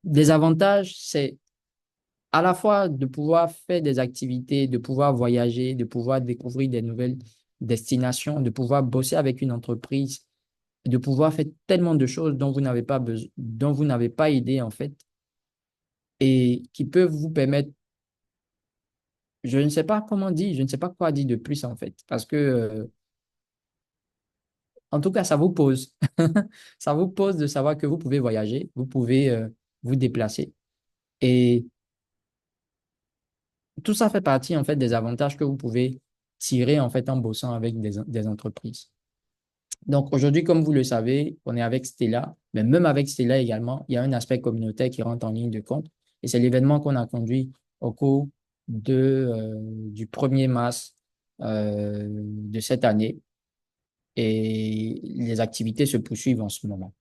des avantages, c'est à la fois de pouvoir faire des activités, de pouvoir voyager, de pouvoir découvrir des nouvelles destinations, de pouvoir bosser avec une entreprise, de pouvoir faire tellement de choses dont vous n'avez pas besoin, dont vous n'avez pas idée en fait, et qui peuvent vous permettre, je ne sais pas comment dire, je ne sais pas quoi dire de plus en fait, parce que en tout cas, ça vous pose. Ça vous pose de savoir que vous pouvez voyager, vous pouvez vous déplacer. Et tout ça fait partie en fait des avantages que vous pouvez tirer en fait en bossant avec des entreprises. Donc aujourd'hui, comme vous le savez, on est avec Stella, mais même avec Stella également, il y a un aspect communautaire qui rentre en ligne de compte. Et c'est l'événement qu'on a conduit au cours du 1er mars de cette année. Et les activités se poursuivent en ce moment.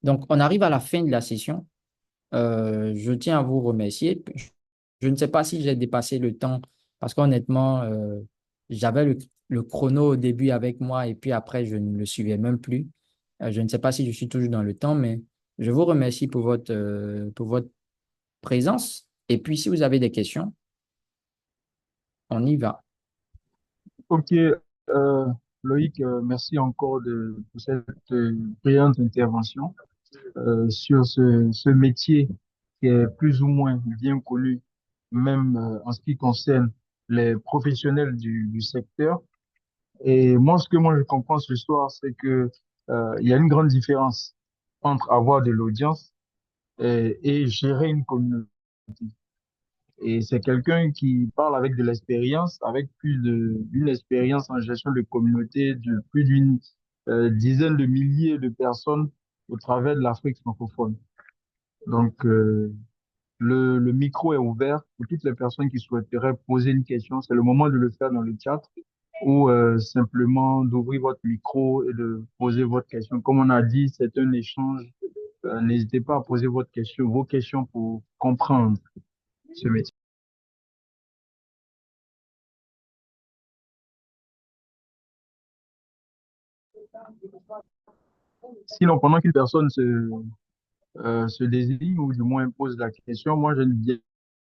Donc, on arrive à la fin de la session. Je tiens à vous remercier. Je ne sais pas si j'ai dépassé le temps parce qu'honnêtement, j'avais le chrono au début avec moi et puis après, je ne le suivais même plus. Je ne sais pas si je suis toujours dans le temps, mais je vous remercie pour votre présence. Et puis, si vous avez des questions, on y va. Ok, Loïc, merci encore pour cette brillante intervention sur ce métier qui est plus ou moins bien connu, même en ce qui concerne les professionnels du secteur. Et moi, ce que moi je comprends ce soir, c'est que il y a une grande différence entre avoir de l'audience et gérer une communauté. Et c'est quelqu'un qui parle avec de l'expérience, avec d'une expérience en gestion de communauté de plus d'une dizaine de milliers de personnes au travers de l'Afrique francophone. Donc, le micro est ouvert pour toutes les personnes qui souhaiteraient poser une question. C'est le moment de le faire dans le chat ou simplement d'ouvrir votre micro et de poser votre question. Comme on a dit, c'est un échange. N'hésitez pas à poser vos questions pour comprendre ce métier. Sinon, pendant qu'une personne se désigne ou du moins pose la question, moi, j'ai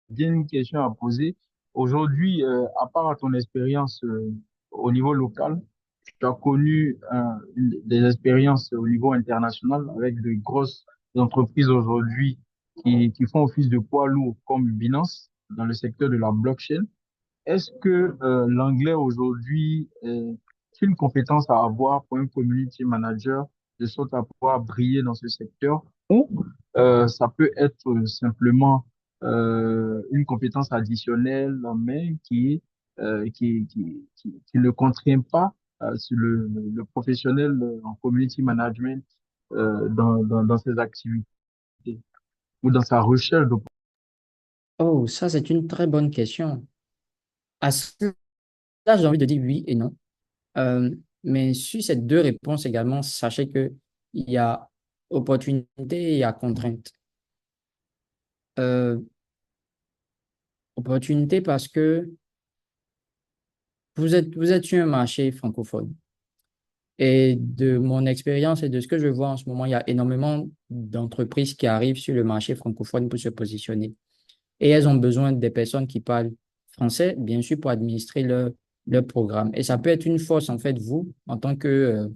bien une question à poser. Aujourd'hui, à part à ton expérience au niveau local, tu as connu des expériences au niveau international avec de grosses entreprises aujourd'hui qui font office de poids lourd comme Binance dans le secteur de la blockchain. Est-ce que l'anglais aujourd'hui est une compétence à avoir pour un community manager de sorte à pouvoir briller dans ce secteur ou ça peut être simplement une compétence additionnelle mais qui ne contraint pas sur le professionnel en community management dans ses activités ou dans sa recherche de... Oh, ça, c'est une très bonne question. À cela, j'ai envie de dire oui et non. Euh, mais sur ces deux réponses également, sachez que il y a opportunité et il y a contrainte. Euh, Opportunité parce que vous êtes sur un marché francophone. Et de mon expérience et de ce que je vois en ce moment, il y a énormément d'entreprises qui arrivent sur le marché francophone pour se positionner. Et elles ont besoin des personnes qui parlent français, bien sûr, pour administrer leur programme. Et ça peut être une force, en fait, vous, en tant que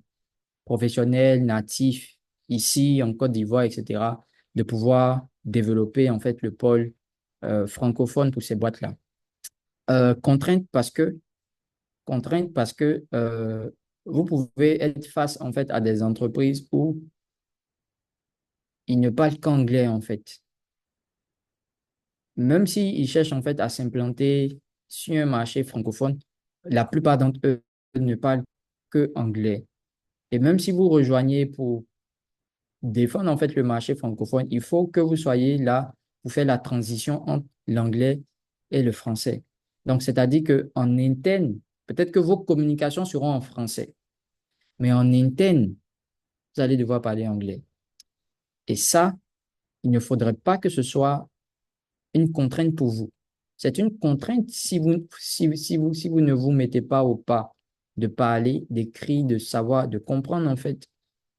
professionnel, natif, ici en Côte d'Ivoire, etc., de pouvoir développer, en fait, le pôle francophone pour ces boîtes-là. Euh, contrainte parce que, contrainte parce que vous pouvez être face, en fait, à des entreprises où ils ne parlent qu'anglais, en fait. Même s'ils cherchent en fait à s'implanter sur un marché francophone, la plupart d'entre eux ne parlent que anglais. Et même si vous rejoignez pour défendre en fait le marché francophone, il faut que vous soyez là pour faire la transition entre l'anglais et le français. Donc, c'est-à-dire qu'en interne, peut-être que vos communications seront en français, mais en interne, vous allez devoir parler anglais. Et ça, il ne faudrait pas que ce soit une contrainte pour vous. C'est une contrainte si vous ne vous mettez pas au pas de parler, d'écrire, de savoir, de comprendre, en fait,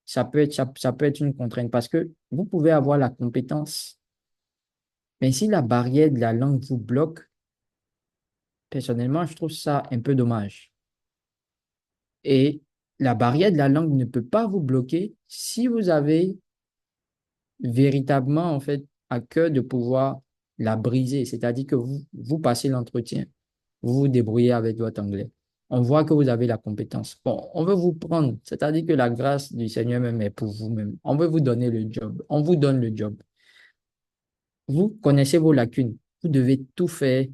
ça peut être une contrainte parce que vous pouvez avoir la compétence, mais si la barrière de la langue vous bloque, personnellement, je trouve ça un peu dommage. Et la barrière de la langue ne peut pas vous bloquer si vous avez véritablement, en fait, à cœur de pouvoir la briser. C'est-à-dire que vous passez l'entretien, vous vous débrouillez avec votre anglais. On voit que vous avez la compétence. Bon, on veut vous prendre, c'est-à-dire que la grâce du Seigneur même est pour vous-même. On veut vous donner le job. On vous donne le job. Vous connaissez vos lacunes. Vous devez tout faire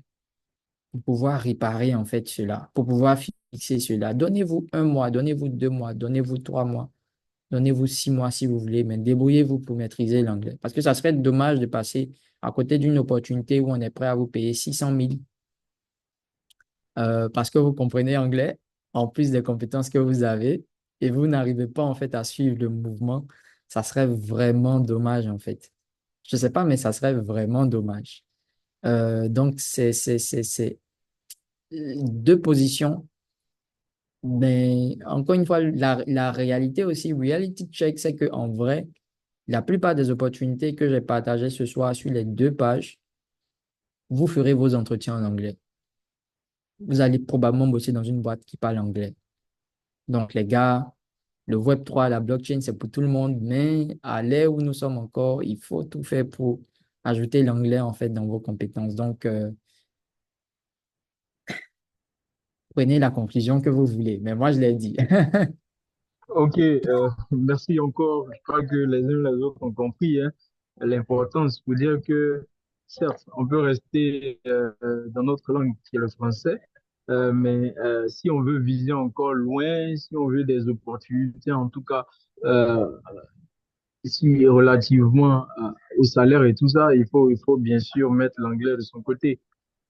pour pouvoir réparer en fait cela, pour pouvoir fixer cela. Donnez-vous un mois, donnez-vous 2 mois, donnez-vous 3 mois. Donnez-vous 6 mois si vous voulez, mais débrouillez-vous pour maîtriser l'anglais. Parce que ça serait dommage de passer à côté d'une opportunité où on est prêt à vous payer 600 000 parce que vous comprenez anglais, en plus des compétences que vous avez, et vous n'arrivez pas en fait à suivre le mouvement. Ça serait vraiment dommage en fait. Je ne sais pas, mais ça serait vraiment dommage. Donc, c'est deux positions. Mais encore une fois, la réalité aussi, reality check, c'est qu'en vrai, la plupart des opportunités que j'ai partagées ce soir sur les 2 pages, vous ferez vos entretiens en anglais. Vous allez probablement bosser dans une boîte qui parle anglais. Donc, les gars, le Web3, la blockchain, c'est pour tout le monde, mais à l'ère où nous sommes encore, il faut tout faire pour ajouter l'anglais en fait dans vos compétences. Donc, prenez la conclusion que vous voulez. Mais moi, je l'ai dit. Ok, merci encore. Je crois que les uns les autres ont compris hein, l'importance pour dire que, certes, on peut rester dans notre langue qui est le français, mais si on veut viser encore loin, si on veut des opportunités, en tout cas, euh, si relativement au salaire et tout ça, il faut bien sûr mettre l'anglais de son côté.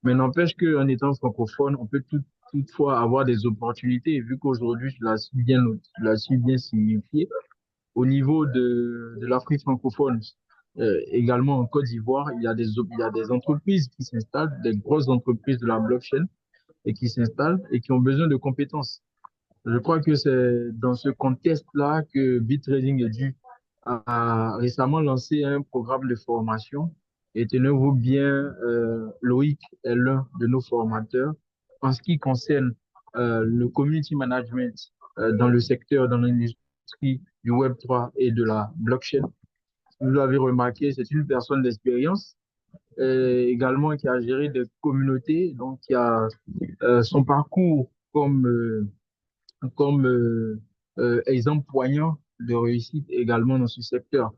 Mais n'empêche qu'en étant francophone, on peut toutefois avoir des opportunités, vu qu'aujourd'hui, tu l'as su bien signifié, au niveau de l'Afrique francophone, également en Côte d'Ivoire, il y a des entreprises qui s'installent, des grosses entreprises de la blockchain, et qui s'installent et qui ont besoin de compétences. Je crois que c'est dans ce contexte-là que BitTrading a récemment lancé un programme de formation. Et tenez-vous bien, Loïc est l'un de nos formateurs. En ce qui concerne le community management dans le secteur, dans l'industrie du Web3 et de la blockchain, vous l'avez remarqué, c'est une personne d'expérience, également qui a géré des communautés, donc qui a son parcours comme exemple poignant de réussite également dans ce secteur.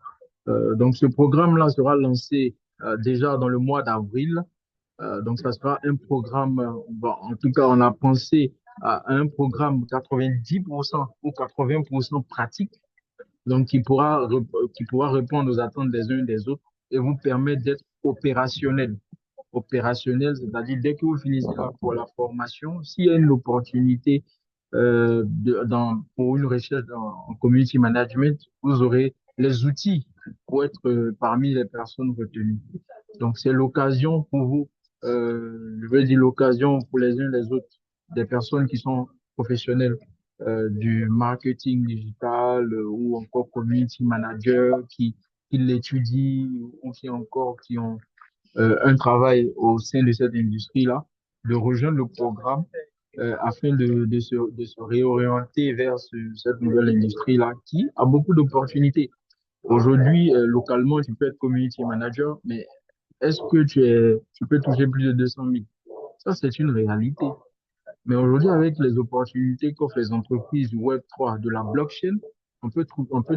Donc, ce programme-là sera lancé déjà dans le mois d'avril. Donc, ça sera un programme, bon, en tout cas, on a pensé à un programme 90% ou 80% pratique, donc qui pourra répondre aux attentes des uns et des autres et vous permettre d'être opérationnel. Opérationnel, c'est-à-dire dès que vous finissez pour la formation, s'il y a une opportunité pour une recherche en community management, vous aurez les outils pour être parmi les personnes retenues. Donc, c'est l'occasion pour vous, je veux dire l'occasion pour les uns les autres, des personnes qui sont professionnelles du marketing digital ou encore community manager qui l'étudient ou qui ont un travail au sein de cette industrie-là, de rejoindre le programme afin de se réorienter vers cette nouvelle industrie-là qui a beaucoup d'opportunités. Aujourd'hui, localement, tu peux être community manager, mais est-ce que tu peux toucher plus de 200 000? Ça, c'est une réalité. Mais aujourd'hui, avec les opportunités qu'offrent les entreprises du Web3, de la blockchain, on peut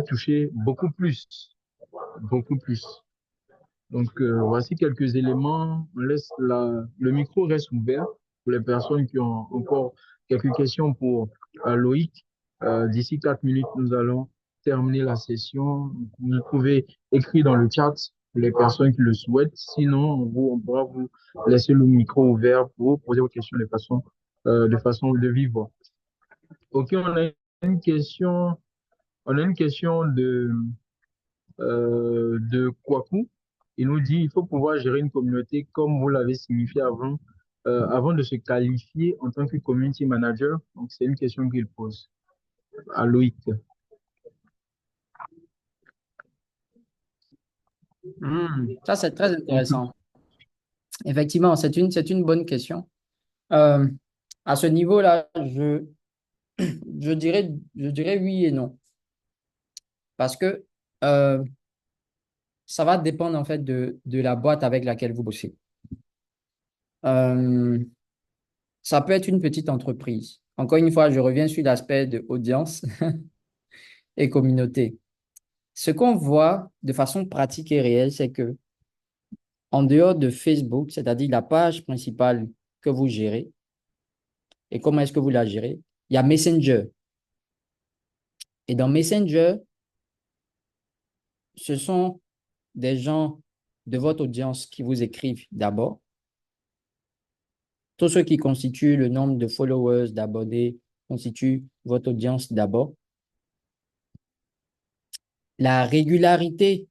toucher beaucoup plus, beaucoup plus. Donc, voici quelques éléments. Le micro reste ouvert pour les personnes qui ont encore quelques questions pour Loïc. D'ici 4 minutes, nous allons terminer la session. Vous pouvez écrire dans le chat pour les personnes qui le souhaitent. Sinon, on pourra vous laisser le micro ouvert pour poser vos questions de façon de vive voix. OK, une question, on a une question de Kwaku. Il nous dit, il faut pouvoir gérer une communauté comme vous l'avez signifié avant de se qualifier en tant que community manager. Donc, c'est une question qu'il pose à Loïc. Ça, c'est très intéressant. Effectivement, c'est une bonne question. Euh, à ce niveau-là, je dirais oui et non. Parce que euh, ça va dépendre en fait de la boîte avec laquelle vous bossez. Euh, Ça peut être une petite entreprise. Encore une fois, je reviens sur l'aspect de audience et communauté. Ce qu'on voit de façon pratique et réelle, c'est que en dehors de Facebook, c'est-à-dire la page principale que vous gérez, et comment est-ce que vous la gérez, il y a Messenger. Et dans Messenger, ce sont des gens de votre audience qui vous écrivent d'abord. Tous ceux qui constituent le nombre de followers, d'abonnés, constituent votre audience d'abord. La régularité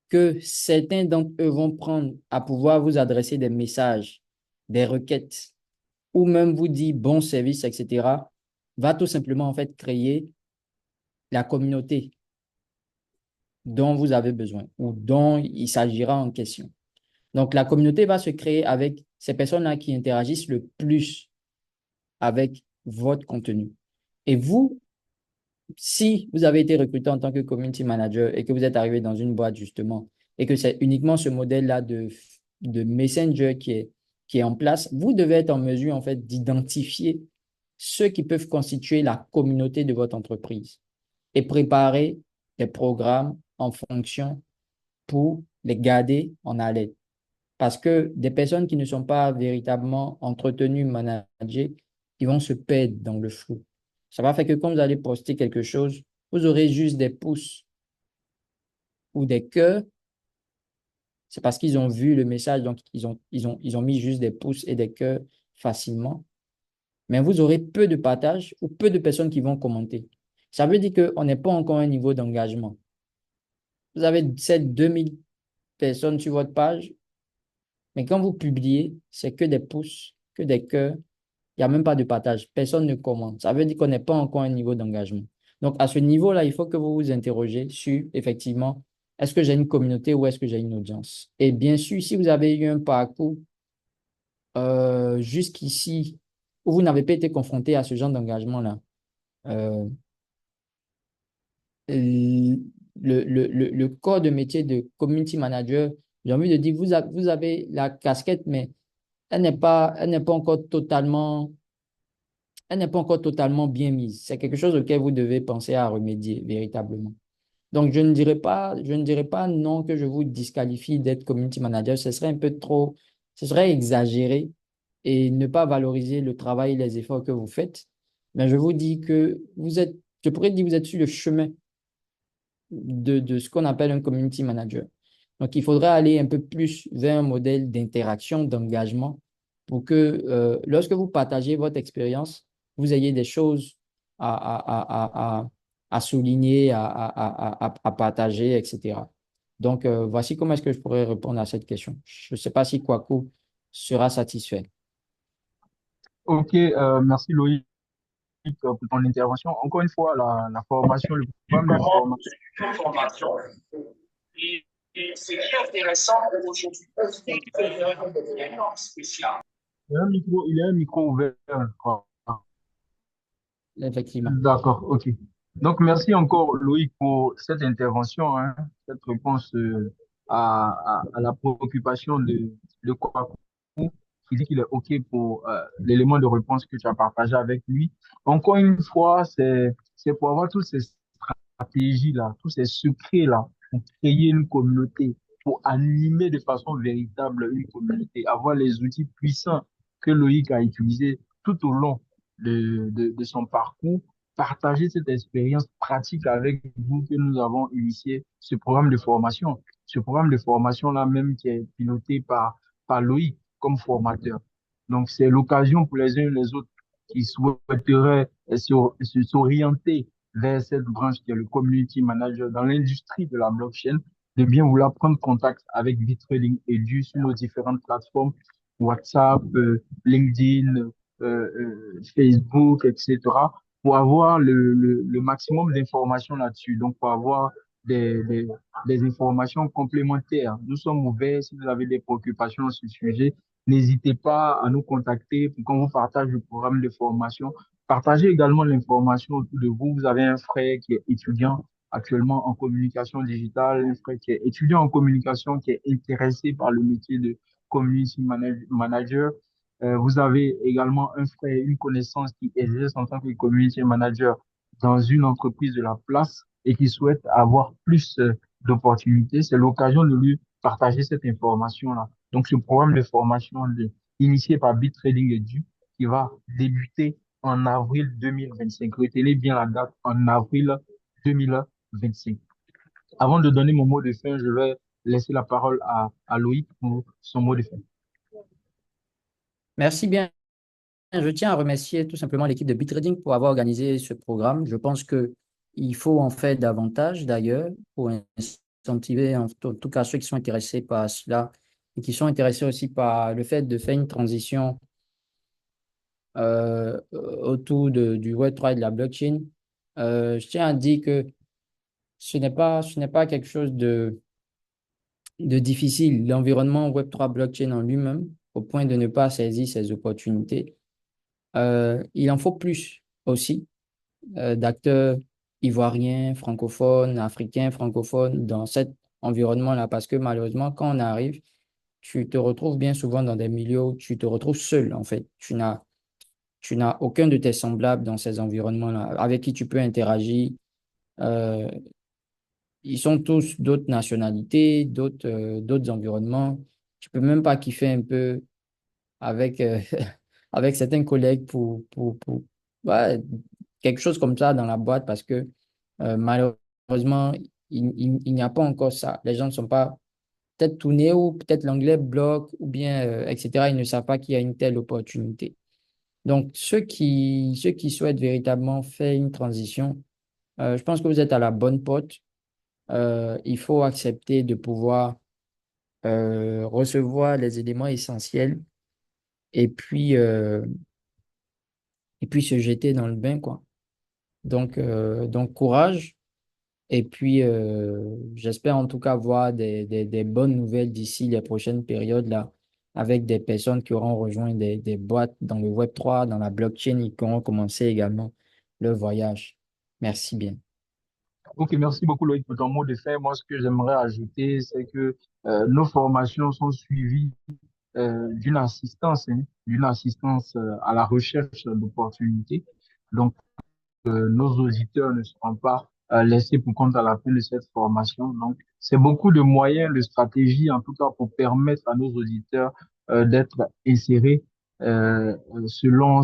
que certains d'entre eux vont prendre à pouvoir vous adresser des messages, des requêtes, ou même vous dire bon service, etc., va tout simplement en fait créer la communauté dont vous avez besoin ou dont il s'agira en question. Donc, la communauté va se créer avec ces personnes-là qui interagissent le plus avec votre contenu. Et vous, si vous avez été recruté en tant que community manager et que vous êtes arrivé dans une boîte justement, et que c'est uniquement ce modèle-là de Messenger qui est en place, vous devez être en mesure en fait d'identifier ceux qui peuvent constituer la communauté de votre entreprise et préparer des programmes en fonction pour les garder en haleine. Parce que des personnes qui ne sont pas véritablement entretenues, managées, ils vont se perdre dans le flou. Ça va faire que quand vous allez poster quelque chose, vous aurez juste des pouces ou des cœurs. C'est parce qu'ils ont vu le message, donc ils ont mis juste des pouces et des cœurs facilement. Mais vous aurez peu de partages ou peu de personnes qui vont commenter. Ça veut dire qu'on n'est pas encore à un niveau d'engagement. Vous avez 2000 personnes sur votre page, mais quand vous publiez, c'est que des pouces, que des cœurs. Il n'y a même pas de partage. Personne ne commente. Ça veut dire qu'on n'est pas encore à un niveau d'engagement. Donc, à ce niveau-là, il faut que vous vous interrogez sur, effectivement, est-ce que j'ai une communauté ou est-ce que j'ai une audience? Et bien sûr, si vous avez eu un parcours jusqu'ici où vous n'avez pas été confronté à ce genre d'engagement-là, euh, le, le corps de métier de community manager, j'ai envie de dire, vous avez la casquette, mais elle n'est pas encore totalement bien mise. C'est quelque chose auquel vous devez penser à remédier véritablement. Donc, je ne dirais pas non que je vous disqualifie d'être community manager. Ce serait un peu trop, ce serait exagéré et ne pas valoriser le travail et les efforts que vous faites. Mais je vous dis que je pourrais dire que vous êtes sur le chemin de ce qu'on appelle un community manager. Donc, il faudrait aller un peu plus vers un modèle d'interaction, d'engagement pour que lorsque vous partagez votre expérience, vous ayez des choses à, à souligner, à partager, etc. Donc, voici comment est-ce que je pourrais répondre à cette question. Je ne sais pas si Kwaku sera satisfait. Ok, merci Loïc pour ton intervention. Encore une fois, la formation, le programme de formation. Et c'est très intéressant aujourd'hui. Spécial. Il y a un micro ouvert, je crois. Effectivement. D'accord, ok. Donc, merci encore, Loïc, pour cette intervention, hein, cette réponse à la préoccupation de Kwaku, qui dit qu'il est OK pour l'élément de réponse que tu as partagé avec lui. Encore une fois, c'est pour avoir toutes ces stratégies-là, tous ces secrets-là, pour créer une communauté, pour animer de façon véritable une communauté, avoir les outils puissants que Loïc a utilisés tout au long de son parcours, partager cette expérience pratique avec vous que nous avons initié ce programme de formation. Ce programme de formation-là même qui est piloté par Loïc comme formateur. Donc, c'est l'occasion pour les uns et les autres qui souhaiteraient s'orienter vers cette branche qui est le community manager dans l'industrie de la blockchain, de bien vouloir prendre contact avec Bitrading Edu sur nos différentes plateformes, WhatsApp, LinkedIn, Facebook, etc., pour avoir le maximum d'informations là-dessus. Donc, pour avoir des, des, des informations complémentaires. Nous sommes ouverts. Si vous avez des préoccupations sur ce sujet, n'hésitez pas à nous contacter pour qu'on vous partage le programme de formation. Partagez également l'information autour de vous. Vous avez un frère qui est étudiant actuellement en communication digitale, un frère qui est étudiant en communication, qui est intéressé par le métier de community manager. Vous avez également un frère, une connaissance qui exerce en tant que community manager dans une entreprise de la place et qui souhaite avoir plus d'opportunités. C'est l'occasion de lui partager cette information-là. Donc, ce programme de formation initié par BitTrading Edu qui va débuter en avril 2025. Retenez bien la date, en avril 2025. Avant de donner mon mot de fin, je vais laisser la parole à Loïc pour son mot de fin. Merci bien. Je tiens à remercier tout simplement l'équipe de Bitrading pour avoir organisé ce programme. Je pense que il faut en faire davantage d'ailleurs pour incentiver en tout cas ceux qui sont intéressés par cela et qui sont intéressés aussi par le fait de faire une transition autour du Web3 et de la blockchain. Je tiens à dire que ce n'est pas quelque chose de difficile. L'environnement Web3 blockchain en lui-même, au point de ne pas saisir ces opportunités, il en faut plus aussi d'acteurs ivoiriens, francophones, africains, francophones dans cet environnement-là. Parce que malheureusement, quand on arrive, tu te retrouves bien souvent dans des milieux où tu te retrouves seul, en fait. Tu n'as aucun de tes semblables dans ces environnements-là avec qui tu peux interagir. Euh, Ils sont tous d'autres nationalités, d'autres environnements. Tu peux même pas kiffer un peu avec, avec certains collègues ouais, quelque chose comme ça dans la boîte parce que malheureusement, il n'y a pas encore ça. Les gens ne sont pas peut-être tournés ou peut-être l'anglais bloque ou bien, etc. Ils ne savent pas qu'il y a une telle opportunité. Donc, ceux qui souhaitent véritablement faire une transition, je pense que vous êtes à la bonne porte. Il faut accepter de pouvoir recevoir les éléments essentiels et puis se jeter dans le bain, quoi. Donc courage. Et puis, j'espère en tout cas voir des bonnes nouvelles d'ici les prochaines périodes là, avec des personnes qui auront rejoint des boîtes dans le Web3, dans la blockchain et qui auront commencé également leur voyage. Merci bien. Ok, merci beaucoup Loïc pour ton mot de fin. Moi, ce que j'aimerais ajouter, c'est que nos formations sont suivies d'une assistance à la recherche d'opportunités. Donc, nos auditeurs ne seront pas laissés pour compte à la fin de cette formation. Donc, c'est beaucoup de moyens, de stratégies, en tout cas, pour permettre à nos auditeurs d'être insérés selon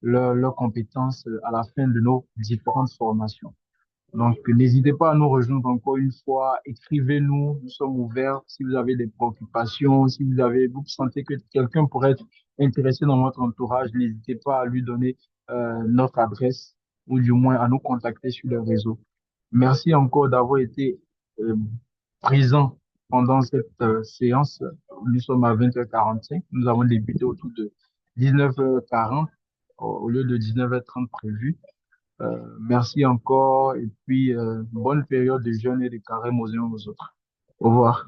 leurs compétences à la fin de nos différentes formations. Donc, n'hésitez pas à nous rejoindre encore une fois. Écrivez-nous, nous sommes ouverts. Si vous avez des préoccupations, si vous sentez que quelqu'un pourrait être intéressé dans votre entourage, n'hésitez pas à lui donner notre adresse ou du moins à nous contacter sur les réseaux. Merci encore d'avoir été euh, présent pendant cette séance. Nous sommes à 20h45. Nous avons débuté autour de 19h40 au lieu de 19h30 prévu. Merci encore et puis bonne période de jeûne et de carême aux uns aux autres. Au revoir.